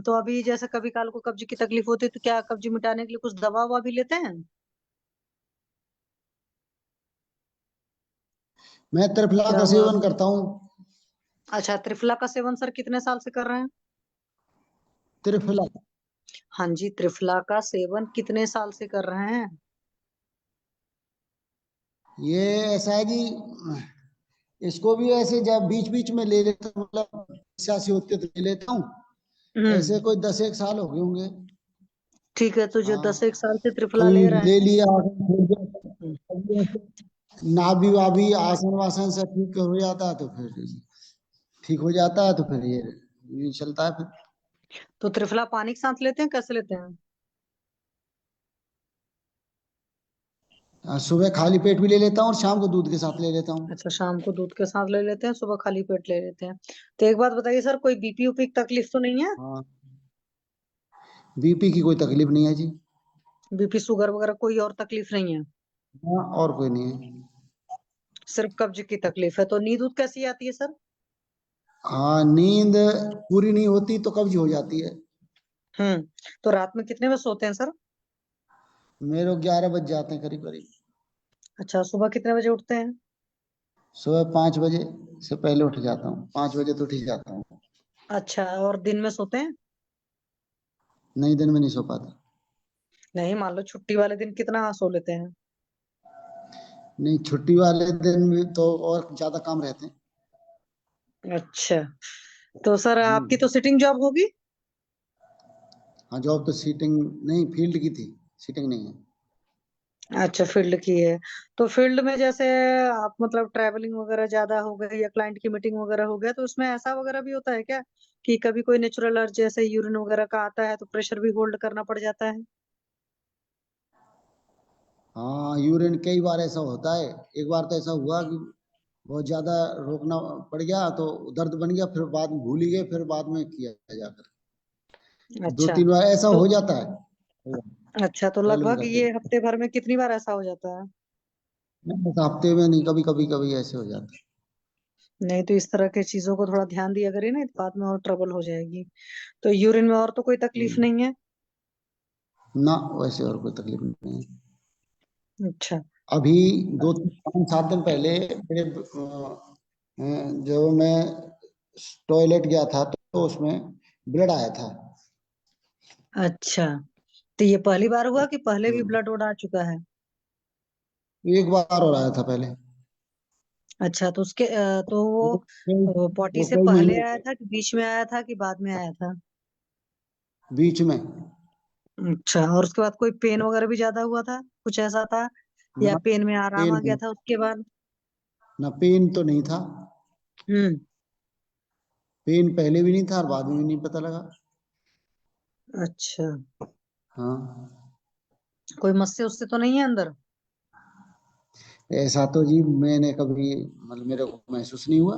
तो अभी जैसे कभी काल को कब्ज की तकलीफ होती है, तो क्या कब्ज मिटाने के लिए कुछ दवा ववा भी लेते हैं? मैं त्रिफला क्या का हुआ? सेवन करता हूँ। अच्छा, त्रिफला का सेवन सर कितने साल से कर रहे हैं? त्रिफला, हाँ जी, त्रिफला का सेवन कितने साल से कर रहे हैं? ये ऐसा है जी, इसको भी ऐसे जब बीच बीच में ले लेता हूँ, मतलब इच्छा से होती है तो ले लेता हूँ। ऐसे कोई 10-1 साल हो गए होंगे। ठीक है, तो जो हाँ, 10-1 साल से त्रिफला कभी ले रहे ले हैं। लिया, कभी ऐसे नाभि वाभि आसन वासन से ठीक हो जाता है, तो फिर ठीक हो जाता है, तो फिर ये चलता है फिर। तो त्रिफला पानी के साथ लेते हैं, कैसे लेते हैं? सुबह खाली पेट भी ले लेता हूँ और शाम को दूध के साथ ले लेता हूँ। अच्छा, शाम को दूध के साथ ले लेते हैं, सुबह खाली पेट ले लेते हैं। तो एक बात बताइए सर, कोई बीपी उपी की तकलीफ तो नहीं है? हाँ, बीपी की कोई तकलीफ नहीं है जी। बीपी शुगर वगैरह कोई और तकलीफ नहीं है? हाँ, और कोई नहीं है। सिर्फ कब्ज की तकलीफ है। तो नींद दूध कैसी आती है सर? हाँ, नींद पूरी नहीं होती तो कब्ज हो जाती है। तो रात में कितने बजे सोते हैं सर? मेरे को 11 बज जाते हैं करीब करीब। अच्छा, सुबह कितने बजे उठते हैं? सुबह 5 बजे से पहले उठ जाता हूँ, 5 बजे तो उठ ही जाता हूँ। अच्छा, और दिन में सोते हैं? नहीं, दिन में नहीं सो पाता। नहीं, मान लो छुट्टी वाले दिन कितना सो लेते हैं? नहीं, छुट्टी वाले दिन में तो और ज्यादा काम रहते हैं। अच्छा, तो सर आपकी तो सिटिंग जॉब होगी? हाँ, जॉब तो सीटिंग नहीं, फील्ड की थी, सीटिंग नहीं है। अच्छा, फील्ड की है। तो फील्ड में जैसे आप मतलब ट्रैवलिंग वगैरह ज्यादा हो गई या क्लाइंट की मीटिंग वगैरह हो गया, तो उसमें ऐसा वगैरह भी होता है क्या कि कभी कोई नेचुरल अर्ज जैसे यूरिन वगैरह का आता है तो प्रेशर भी होल्ड करना पड़ जाता है? हाँ, यूरिन कई बार ऐसा होता है। एक बार तो ऐसा हुआ कि बहुत ज्यादा रोकना पड़ गया, तो दर्द बन गया, फिर बाद में भूल ही गए, फिर बाद में किया जाकर। अच्छा 2-3 बार ऐसा तो हो जाता है अच्छा, तो ट्रेवलिंग लगभग करते ये हुए। हफ्ते भर में कितनी बार ऐसा हो जाता है? नहीं, ऐसा हफ्ते में नहीं, कभी कभी कभी ऐसे हो जाता नहीं, तो इस तरह की चीजों को थोड़ा ध्यान दिया करिए ना, बाद में और ट्रबल हो जाएगी। तो यूरिन में और तो कोई है। तकलीफ नहीं है? ना, वैसे और कोई तकलीफ नहीं है। अच्छा। अभी 2-5-7 दिन पहले मेरे जो मैं टॉयलेट गया था, तो उसमें ब्लड आया था। अच्छा, तो ये पहली बार हुआ कि पहले भी हम्म, ब्लड वोड आ चुका है? एक बार और आया था पहले। अच्छा, तो उसके तो वो वो पॉटी वो से कई पहले महीने आया था कि बीच में आया था कि बाद में आया था? बीच में। अच्छा, और उसके बाद कोई पेन वगैरह भी ज्यादा हुआ था, कुछ ऐसा था या ना, पेन में आराम पेन आ गया था उसके बाद? ना, पेन तो नहीं था। हम्म। पेन पहले भी नहीं था और बाद में भी नहीं पता लगा। अच्छा, हाँ, कोई मस्से उससे तो नहीं है अंदर? ऐसा तो जी मैंने कभी, मतलब मेरे को महसूस नहीं हुआ।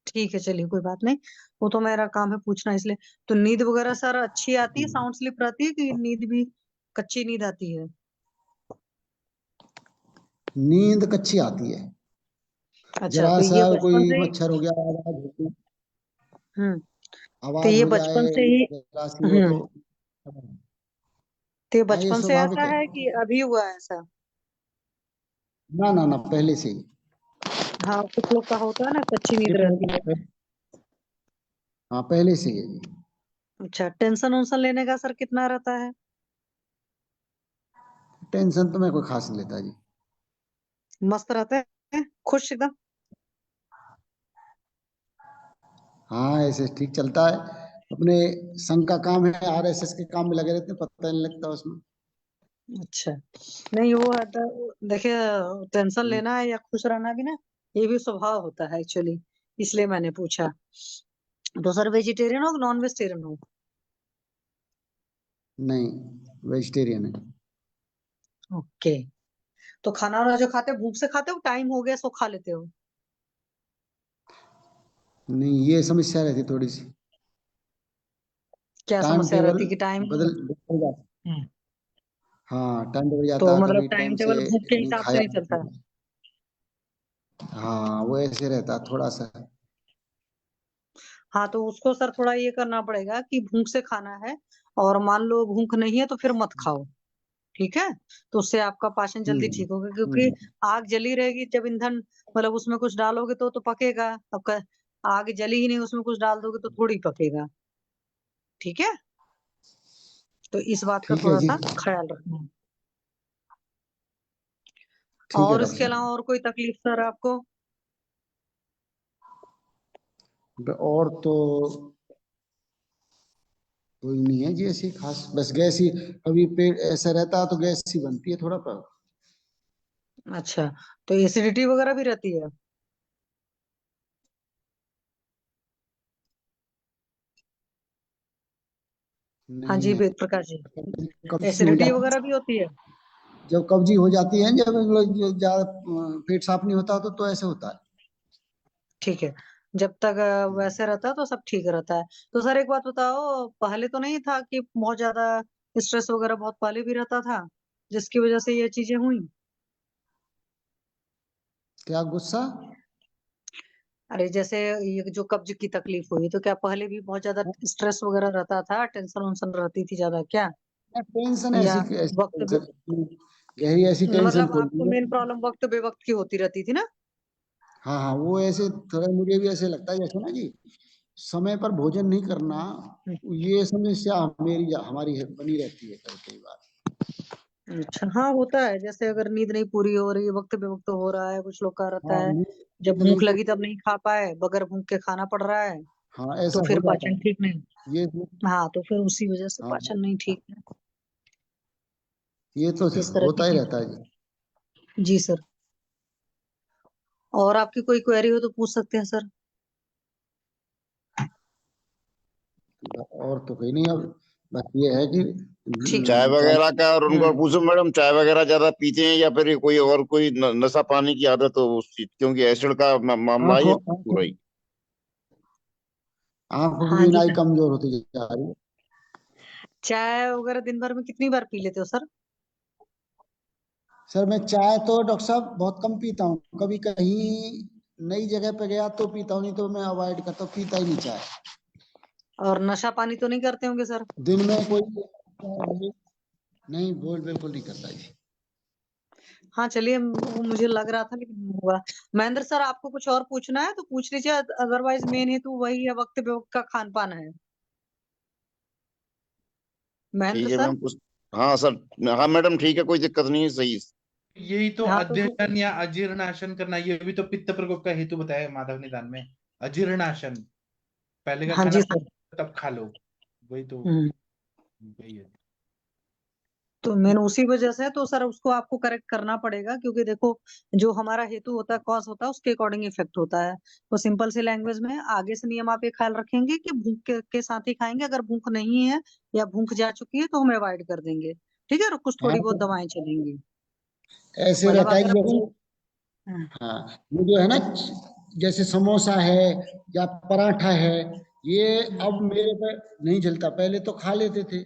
ठीक है, चलिए कोई बात नहीं। वो तो मेरा काम है पूछना, इसलिए। तो नींद वगैरह सर अच्छी आती है, साउंड स्लिप रहती है कि नींद भी कच्ची नींद आती है? नींद कच्ची आती है। अच्छा, जरा तो सा ये बचपन कोई से ही। मच्छर हो गया, आवाज होती, हम्म। तो आवाज ये हो जाए बचपन से ही। जरा सी हो तो। हम्म। तो ये हाँ, ये बचपन से स्वाभाविक ऐसा है। है कि अभी हुआ है ऐसा? ना ना ना, पहले से ही। हाँ, कुछ लोग का होता है ना, कच्ची नींद ये रहती है। हाँ पहले से ही है जी। अच्छा, टेंशन उन्शन लेने का सर कितना रहता है? टेंशन तो मैं कोई खास नहीं लेता जी। मस्त रहते हैं, खुश एकदम। हाँ ऐसे ठीक चलता है। अपने संघ का काम है, आरएसएस के काम में लगे रहते हैं, पता नहीं लगता उसमें। अच्छा, नहीं वो है देखिए, टेंशन हम्म, लेना है या खुश रहना भी ना, ये भी स्वभाव होता है एक्चुअली, इसलिए मैंने पूछा। तो सर वेजिटेरियन हो नॉन वेजिटेरियन हो? नहीं वेजिटेरियन है। ओके। तो खाना वाना जो खाते हो भूख से खाते हो, टाइम हो गया सो खा लेते हो? नहीं ये समस्या रहती थोड़ी सी, क्या टाइम समस्या टेबल रहती कि टाइम? बदल जाता। हाँ टाइम टेबल तो जाता है, मतलब कभी टाइम टाइम से टेबल भूख के नहीं हिसाब से खाया। नहीं चलता? हाँ वो ऐसे रहता है थोड़ा सा। हाँ, तो उसको सर थोड़ा ये करना पड़ेगा कि भूख से खाना है, और मान लो भूख नहीं है तो फिर मत खाओ, ठीक है? तो उससे आपका पाचन जल्दी ठीक होगा, क्योंकि हम्म, आग जली रहेगी जब ईंधन, मतलब उसमें कुछ डालोगे तो पकेगा। अब आग जली ही नहीं, उसमें कुछ डाल दोगे तो थोड़ी पकेगा, ठीक है? तो इस बात का ठीक है थोड़ा जी। सा ख्याल रखना। ठीक है और डॉक्टर इसके अलावा साहब। और कोई तकलीफ सर आपको? और तो कोई नहीं है जी ऐसी खास, बस गैस ही कभी पेट ऐसा रहता है तो गैस ही बनती है थोड़ा पर। अच्छा, तो एसिडिटी वगैरह भी रहती है? हाँ नहीं जी, है। वेद प्रकाश जी, कब्जी हो एसिडिटी जाती वगैरह भी होती है? जब कब्जी हो जाती है, जब हम लोग ज्यादा पेट साफ नहीं होता तो ऐसे होता है। ठीक है, जब तक वैसे रहता है तो सब ठीक रहता है। तो सर एक बात बताओ, पहले तो नहीं था कि बहुत ज्यादा स्ट्रेस वगैरह बहुत पहले भी रहता था जिसकी वजह से ये चीजें हुई? क्या गुस्सा? अरे जैसे ये जो कब्ज की तकलीफ हुई, तो क्या पहले भी बहुत ज्यादा स्ट्रेस वगैरह रहता था, टेंशन वंशन रहती थी ज्यादा क्या? टेंशन या ऐसी ऐसी वक्त बे, टेंशन गहरी ऐसी टेंशन मतलब थोड़ी आपको है। मेन प्रॉब्लम वक्त बेवक्त की होती रहती थी ना? हाँ हाँ वो ऐसे थोड़ा मुझे भी ऐसे लगता है जैसे ना जी, समय पर भोजन नहीं करना, ये समस्या मेरी हमारी बनी रहती है कई कई बार। अच्छा, हाँ होता है, जैसे अगर नींद नहीं पूरी हो रही है, वक्त बेवक्त हो रहा है, कुछ लोग का रहता हाँ है जब नींद नहीं भूख लगी पूरी। तब नहीं खा पाए, बगैर भूख के खाना पड़ रहा है, हाँ तो ऐसा हो फिर जाता पाचन है। ठीक नहीं। ये हाँ, तो फिर उसी वजह से हाँ पाचन नहीं ठीक है, ये तो इस तरह की होता ही रहता चीज। है जी। जी सर, और आपकी कोई क्वेरी हो तो पूछ सकते हैं सर। और तो कोई नहीं, अब बस ये है कि ठीक चाय वगैरह का, और उनको हम्म पूछो मैडम चाय वगैरह ज्यादा पीते हैं या फिर कोई और कोई नशा पानी की आदत हो उस चीज, क्योंकि एसिड का मामला है ये आंखों पूरा ही। आंखों की हाँ जी बीनाई सर, कमजोर होती जा रही है। चाय वगैरह दिन भर में कितनी बार पी लेते हो सर? सर मैं चाय तो डॉक्टर साहब बहुत कम पीता हूँ, कभी कहीं नई जगह पे गया तो पीता हूँ, नहीं तो मैं अवॉइड करता हूँ, पीता ही नहीं चाय। और नशा पानी तो नहीं करते होंगे सर? दिन में कोई नहीं, बोल बिल्कुल नहीं करता जी। हाँ चलिए, वो मुझे लग रहा था लेकिन हुआ। महेंद्र सर, आपको कुछ और पूछना है तो पूछ लीजिए, अदरवाइज मेन है तो वही है, वक्त पे वक्त का खान पान है। महेंद्र ठीक है सर। मैम कुछ। हाँ सर, हाँ मैडम ठीक है, कोई दिक्कत नहीं है, सही। यही तो हाँ तो अध्ययन या अजीर्णाशन करना, ये भी तो पित्त प्रकोप का हेतु बताया माधव निदान में। अजीर्णाशन, पहले का हाँ खाना जी सर। तब खा लो, वही तो हम्म वही है। तो मेन उसी वजह से, तो सर उसको आपको करेक्ट करना पड़ेगा, क्योंकि देखो जो हमारा हेतु होता है, कॉज होता है, उसके अकॉर्डिंग इफेक्ट होता है। तो सिंपल सी लैंग्वेज में आगे से नियम आप ये ख्याल रखेंगे कि भूख के साथ ही खाएंगे, अगर भूख नहीं है या भूख जा चुकी है तो हम अवॉइड कर देंगे, ठीक है? और कुछ हाँ थोड़ी बहुत दवाएं चलेंगी, ऐसे मतलब रहता है अगर कि जैसे, हाँ, हाँ ये जो है ना, जैसे समोसा है या पराठा है, ये अब मेरे पे नहीं चलता, पहले तो खा लेते थे,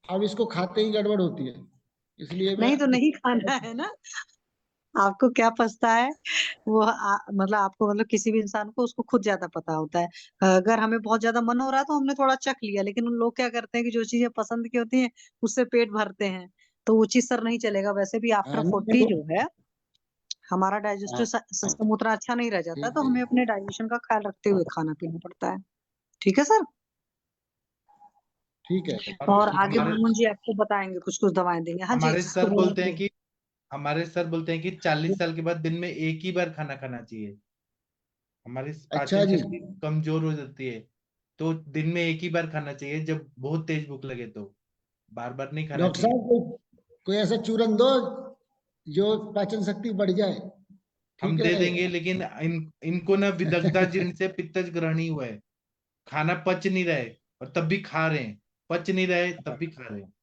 अब इसको खाते ही गड़बड़ होती है, इसलिए मैं नहीं तो नहीं खाना है ना, आपको क्या पछता है? वो मतलब आपको, मतलब किसी भी इंसान को उसको खुद ज्यादा पता होता है। अगर हमें बहुत ज्यादा मन हो रहा है तो हमने थोड़ा चख लिया, लेकिन उन लोग क्या करते हैं कि जो चीजें पसंद की होती हैं उससे पेट भरते हैं, तो वो चीज सर नहीं चलेगा। वैसे भी आफ्टर हाँ, नहीं, 40 जो है, हमारा डाइजेस्टिव सिस्टम उतना अच्छा नहीं रह जाता, ठीक तो है हमें अपने डाइजेशन का ख्याल रखते हुए खाना पीना पड़ता है। ठीक है सर। ठीक है। और आगे हमारे मुनमुन जी आपको बताएंगे, कुछ कुछ दवाएं देंगे। हाँ जी, हमारे तो सर बोल बोलते हैं रहे कि हमारे सर बोलते हैं कि 40 साल के बाद दिन में एक ही बार खाना खाना चाहिए। हमारी अच्छा पाचन जी, शक्ति कमजोर हो जाती है, तो दिन में एक ही बार खाना चाहिए जब बहुत तेज भूख लगे, तो बार बार नहीं खाना डॉक्टर चाहिए। साहब कोई ऐसा चूरन दो जो पाचन शक्ति बढ़ जाए, हम ठीक दे रहे। देंगे, लेकिन इनको ना विदग्धा जीर्ण से पित्तज ग्रहणी हुआ है, खाना पच नहीं रहे और तब भी खा रहे हैं, पच नहीं रहे तब भी खा रहे हैं।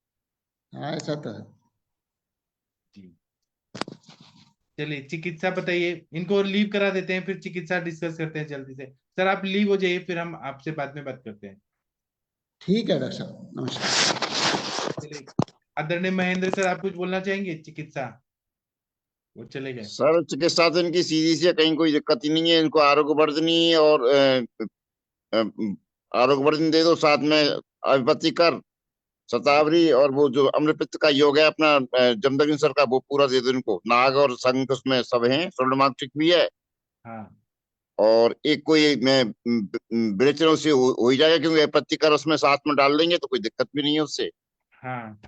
हाँ ऐसा तो है। जी, चलिए चिकित्सा बताइए, इनको लीव करा देते हैं, फिर चिकित्सा डिस्कस करते हैं जल्दी से। सर आप लीव हो जाइए, फिर हम आपसे बाद में बात करते हैं। ठीक है डॉक्टर साहब, नमस्कार। चलिए, आदरणीय महेंद्र सर, आप कुछ बोलना चाहेंगे चिकित्सा? वो चले गए। सर चिकित्सा तो इनकी सीधी सी है, कहीं कोई दिक्कत ही नहीं है। इनको आरोग्यवर्धिनी और आरोग्यवर्धिनी दे दो, साथ में अभिपतिकर, शतावरी और वो जो अम्रपित्त का योग है अपना जमदग्नि सर का, वो पूरा दे दो इनको। नाग और संग उसमें सब हैं, स्वर्णमार्ग भी है। हाँ और एक कोई मैं विरेचनों से हो ही जाएगा, क्योंकि अभिपतिकर उसमें साथ में डाल देंगे तो कोई दिक्कत भी नहीं है उससे। हाँ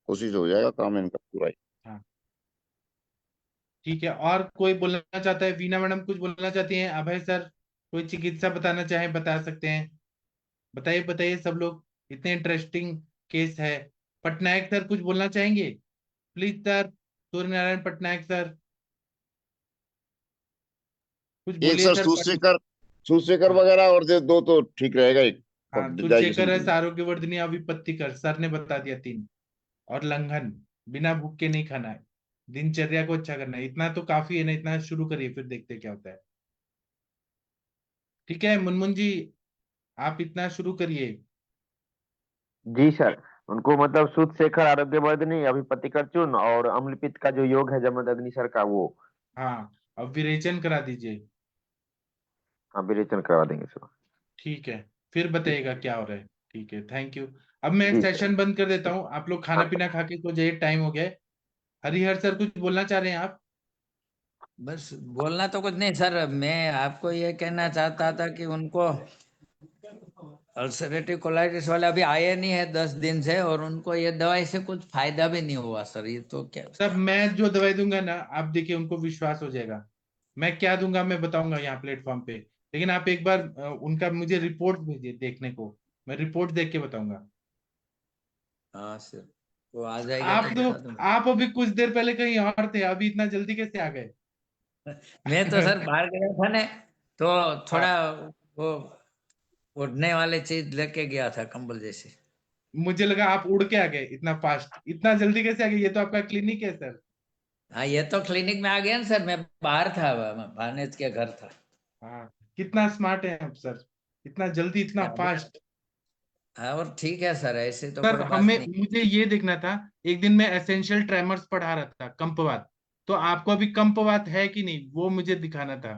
उसी से हो जाएगा काम इनका पूरा ही। हाँ, ठीक है। और कोई बोलना चाहता है? वीना मैडम कुछ बोलना चाहती हैं? अभय सर कोई चिकित्सा बताना चाहे बता सकते हैं। बताइए बताइए सब लोग, इतने इंटरेस्टिंग केस है। पटनायक सर कुछ बोलना चाहेंगे? Please sir, Surya Narayan Patnaik sir कुछ एक बोलिए सर सर। सूचेकर हाँ वगैरह और दे दो तो ठीक रहेगा, एक हाँ, डाइजेशन सुचेकर के है, लिए। आरोग्यवर्धिनी, अभिपत्तिकर सर ने बता दिया 3। और लंघन, बिना भूख के नहीं खाना है, दिनचर्या को अच्छा करना है, इतना तो काफी है ना। इतना शुरू करिए, फिर देखते हैं क्या होता है। ठीक है मुनमुन जी, आप इतना शुरू करिए। जी सर। उनको मतलब शुद्ध शेखर आरोग्यवर्धिनी, अभिपतिकर चूर्ण और अम्लपित्त का जो योग है जमदग्नि सर का, वो हाँ, अब विरेचन करा दीजिए। विरेचन करवा देंगे सर। ठीक है, फिर ठीक। बताइएगा क्या हो रहा है। ठीक है, थैंक यू। अब मैं जी सर। सेशन बंद कर देता हूँ, आप लोग खाना पीना खा के सो जाइए, टाइम हो गया है। हरिहर सर कुछ बोलना चाह रहे हैं आप? बस बोलना तो कुछ नहीं सर, मैं आपको ये कहना चाहता था कि उनको अल्सरेटिव कोलाइटिस वाले अभी आए नहीं है 10 दिन से, और उनको ये दवाई से कुछ फायदा भी नहीं हुआ सर। ये तो क्या तब मैं जो दवाई दूंगा ना, आप देखिए उनको विश्वास हो जाएगा। मैं क्या दूंगा मैं बताऊंगा यहाँ प्लेटफॉर्म पे, लेकिन आप एक बार उनका मुझे रिपोर्ट भेजिए देखने को, मैं रिपोर्ट देख के बताऊंगा। हाँ सर, वो आ जाएगा तो आप तो बता दूंगा। आप अभी कुछ देर पहले कहीं और थे, अभी इतना जल्दी कैसे आ गए? मैं तो सर बाहर गया था ने, तो हाँ, थोड़ा वो उड़ने वाले चीज लेके गया था, कंबल जैसे। मुझे लगा आप उड़ के आ गए इतना फास्ट, इतना जल्दी कैसे आ गए? ये तो आपका क्लिनिक है सर। हाँ, ये तो क्लिनिक में आ गया ना सर, मैं बाहर था, मैं भानेज के घर था। हाँ, कितना स्मार्ट है आप सर, इतना जल्दी, इतना फास्ट। हाँ, और ठीक है सर, ऐसे तो सर कोई बात हमें नहीं। मुझे ये देखना था, एक दिन मैं एसेंशियल ट्रेमर्स पढ़ा रहा था, कंपवात, तो आपको अभी कंपवात है कि नहीं वो मुझे दिखाना था।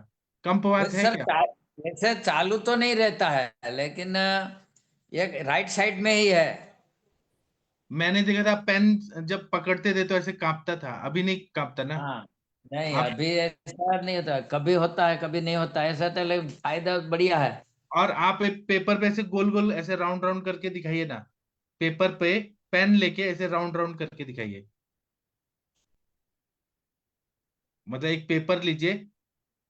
कंपवात वैसे है सर क्या? वैसे चालू तो नहीं रहता है, लेकिन ये राइट साइड में ही है। मैंने देखा था पेन जब पकड़ते थे तो ऐसे कांपता था, अभी नहीं कांपता ना? हाँ, नहीं आप अभी ऐसा नहीं होता, कभी होता है कभी नहीं होता है, ऐसा तो, लेकिन फायदा बढ़िया है। और आप एक पेपर पे ऐसे गोल गोल ऐसे राउंड राउंड करके दिखाइए ना, पेपर पे पेन लेके ऐसे राउंड राउंड करके दिखाइए। मतलब एक पेपर लीजिए,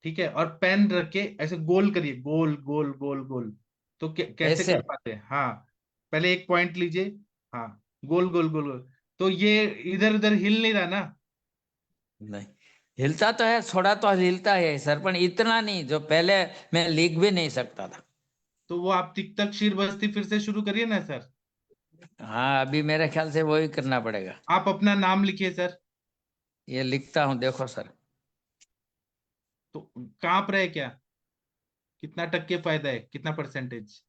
ठीक है, और पेन रख के ऐसे गोल करिए, गोल गोल गोल गोल। तो कैसे ऐसे कर पाते हैं? हाँ, पहले एक पॉइंट लीजिए, हाँ, गोल गोल गोल गोल, तो ये इधर उधर हिल नहीं रहा ना? नहीं हिलता तो है, थोड़ा तो हिलता है सर, पर इतना नहीं जो पहले मैं लिख भी नहीं सकता था। तो वो आप तिक शीर बस्ती फिर से शुरू करिए ना सर। हाँ, अभी मेरे ख्याल से वही करना पड़ेगा। आप अपना नाम लिखिए सर। ये लिखता हूँ, देखो सर। तो कांप रहे क्या? कितना टक्के फायदा है, कितना परसेंटेज?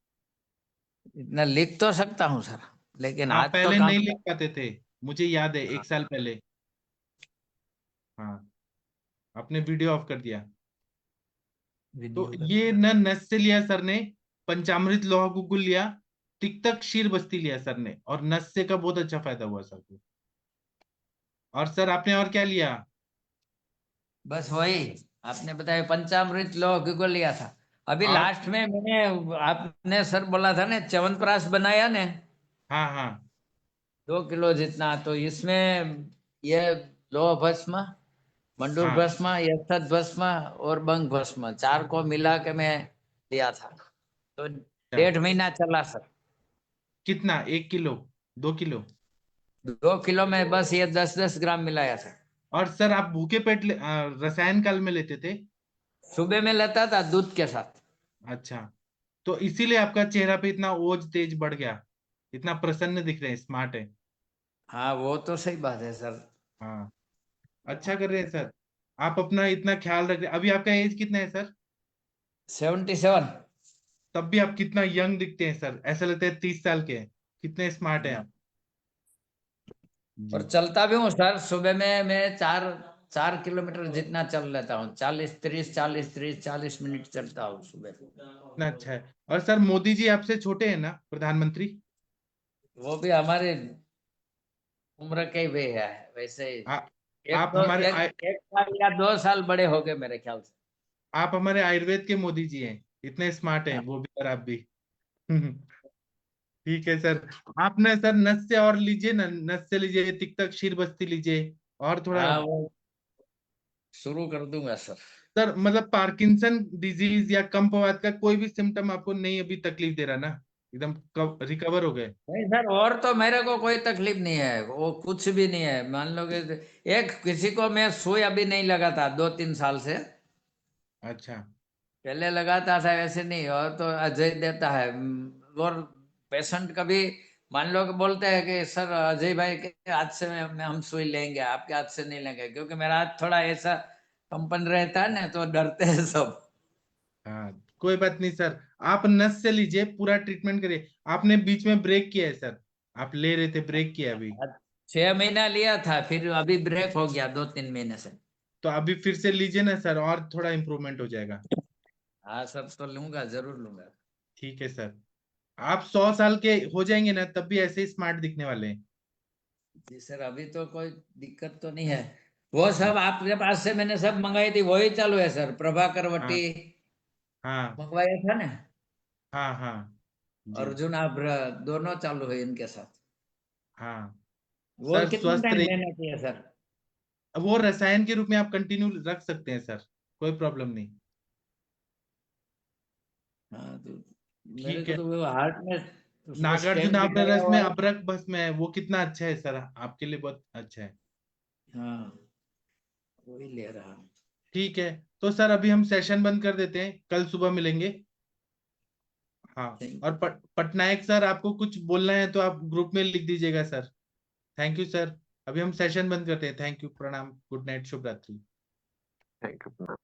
इतना लिख तो सकता हूँ सर, लेकिन आप हाथ तो पहले काम। नहीं लिख पाते थे, मुझे याद है, हाँ, 1 साल पहले। हाँ, आपने वीडियो ऑफ कर दिया। तो वीडियो ये न नस से लिया सर ने, पंचामृत लोहा गुगुल लिया, टिकटक शीर बस्ती लिया सर ने, और नस से का बहुत अच्छा फायदा हुआ सर को। और सर आपने और क्या लिया? बस वही आपने बताया पंचामृत लौह को लिया था। अभी और लास्ट में मैंने आपने सर बोला था ना च्यवनप्राश बनाया ने हाँ हाँ 2 किलो जितना, तो इसमें ये लौह भस्म, मंडूर हाँ भस्म, यक्षत भस्म और बंग भस्म 4 को मिला के मैं लिया था, तो 1.5 महीना चला सर। कितना, 1 किलो, 2 किलो? 2 किलो में बस ये 10-10 ग्राम मिलाया था। और सर आप भूखे पेट रसायन काल में लेते थे? सुबह में लेता था दूध के साथ। अच्छा, तो इसीलिए आपका चेहरा पे इतना ओज तेज बढ़ गया, इतना प्रसन्न दिख रहे हैं, स्मार्ट है। हाँ वो तो सही बात है सर। हाँ, अच्छा कर रहे हैं सर। आप अपना इतना ख्याल रख रहे हैं। अभी आपका एज कितना है सर? 77। तब भी आप कितना यंग दिखते हैं सर, ऐसा लगता है 30 साल के हैं। कितने स्मार्ट हैं आप। और जी, चलता भी हूँ सर, सुबह में मैं 4 किलोमीटर जितना चल लेता हूँ, 40 मिनट चलता हूँ सुबह। इतना अच्छा है। और सर मोदी जी आपसे छोटे हैं ना, प्रधानमंत्री? वो भी हमारे उम्र के ही वे है वैसे ही। आ, एक आप दो हमारे एक साल या 2 साल बड़े हो गए मेरे ख्याल से। आप हमारे आयुर्वेद के मोदी जी हैं, इतने स्मार्ट हैं वो भी और आप भी। ठीक है सर। आप ना सर नस से और लीजिए ना, नस से लीजिए, तिक्तक शीर बस्ती लीजिए और थोड़ा। हाँ वो शुरू कर दूंगा सर। सर मतलब पार्किंसन डिजीज या कम्पवात का कोई भी सिम्टम आपको नहीं अभी तकलीफ दे रहा ना? एकदम रिकवर हो गए? नहीं सर, और तो मेरे को कोई तकलीफ नहीं है, वो कुछ भी नहीं है। मान लो कि एक किसी को मैं सुई अभी नहीं लगा था 2-3 साल से, अच्छा पहले लगाता था ऐसे नहीं, और तो अजय देता है। और पेशेंट कभी मान लो कि बोलते हैं कि सर अजय भाई के हाथ से में हम सुई लेंगे, आपके हाथ से नहीं लेंगे, क्योंकि मेरा हाथ थोड़ा ऐसा कंपन रहता है ना, तो डरते हैं सब। हाँ, कोई बात नहीं सर। आप नस से लीजिए, पूरा ट्रीटमेंट करिए। आपने बीच में ब्रेक किया है सर, आप ले रहे थे, ब्रेक किया अभी। 6 महीना लिया था, फिर अभी ब्रेक हो गया 2-3 महीने से। तो अभी फिर से लीजिए ना सर, और थोड़ा इम्प्रूवमेंट हो जाएगा। हाँ सर, तो लूंगा, जरूर लूंगा। ठीक है सर। आप 100 साल के हो जाएंगे ना, तब भी ऐसे ही स्मार्ट दिखने वाले हैं। जी सर, अभी तो कोई दिक्कत तो नहीं है। वो सब आपके पास से मैंने सब मंगाई थी, वही चालू है सर। प्रभाकर वटी हाँ हाँ मंगवाया था ना, हाँ हाँ जी अर्जुन आभ्र, दोनों चालू है इनके साथ। हाँ। और सर कितना स्वस्थ टाइम रहिए। लेना चाहिए सर? अब वो रसायन के रूप में आप कंटिन्यू रख सकते हैं सर, कोई प्रॉब्लम नहीं। हाँ तो मेरे ठीक को है। तो वो हार्ट में उसमें नागार्जुन स्टेंट बिठाया रस हुआ में है। अबरक भस्म है, वो कितना अच्छा है सर, आपके लिए बहुत अच्छा है। हाँ वही ले रहा हूँ। ठीक है, तो सर अभी हम सेशन बंद कर देते हैं, कल सुबह मिलेंगे। हाँ। थैंक और पटनायक सर, आपको कुछ बोलना है तो आप ग्रुप में लिख दीजिएगा सर। Thank you sir. अभी हम सेशन बंद करते हैं। थैंक यू, प्रणाम, गुड नाइट, शुभ रात्रि। Thank you.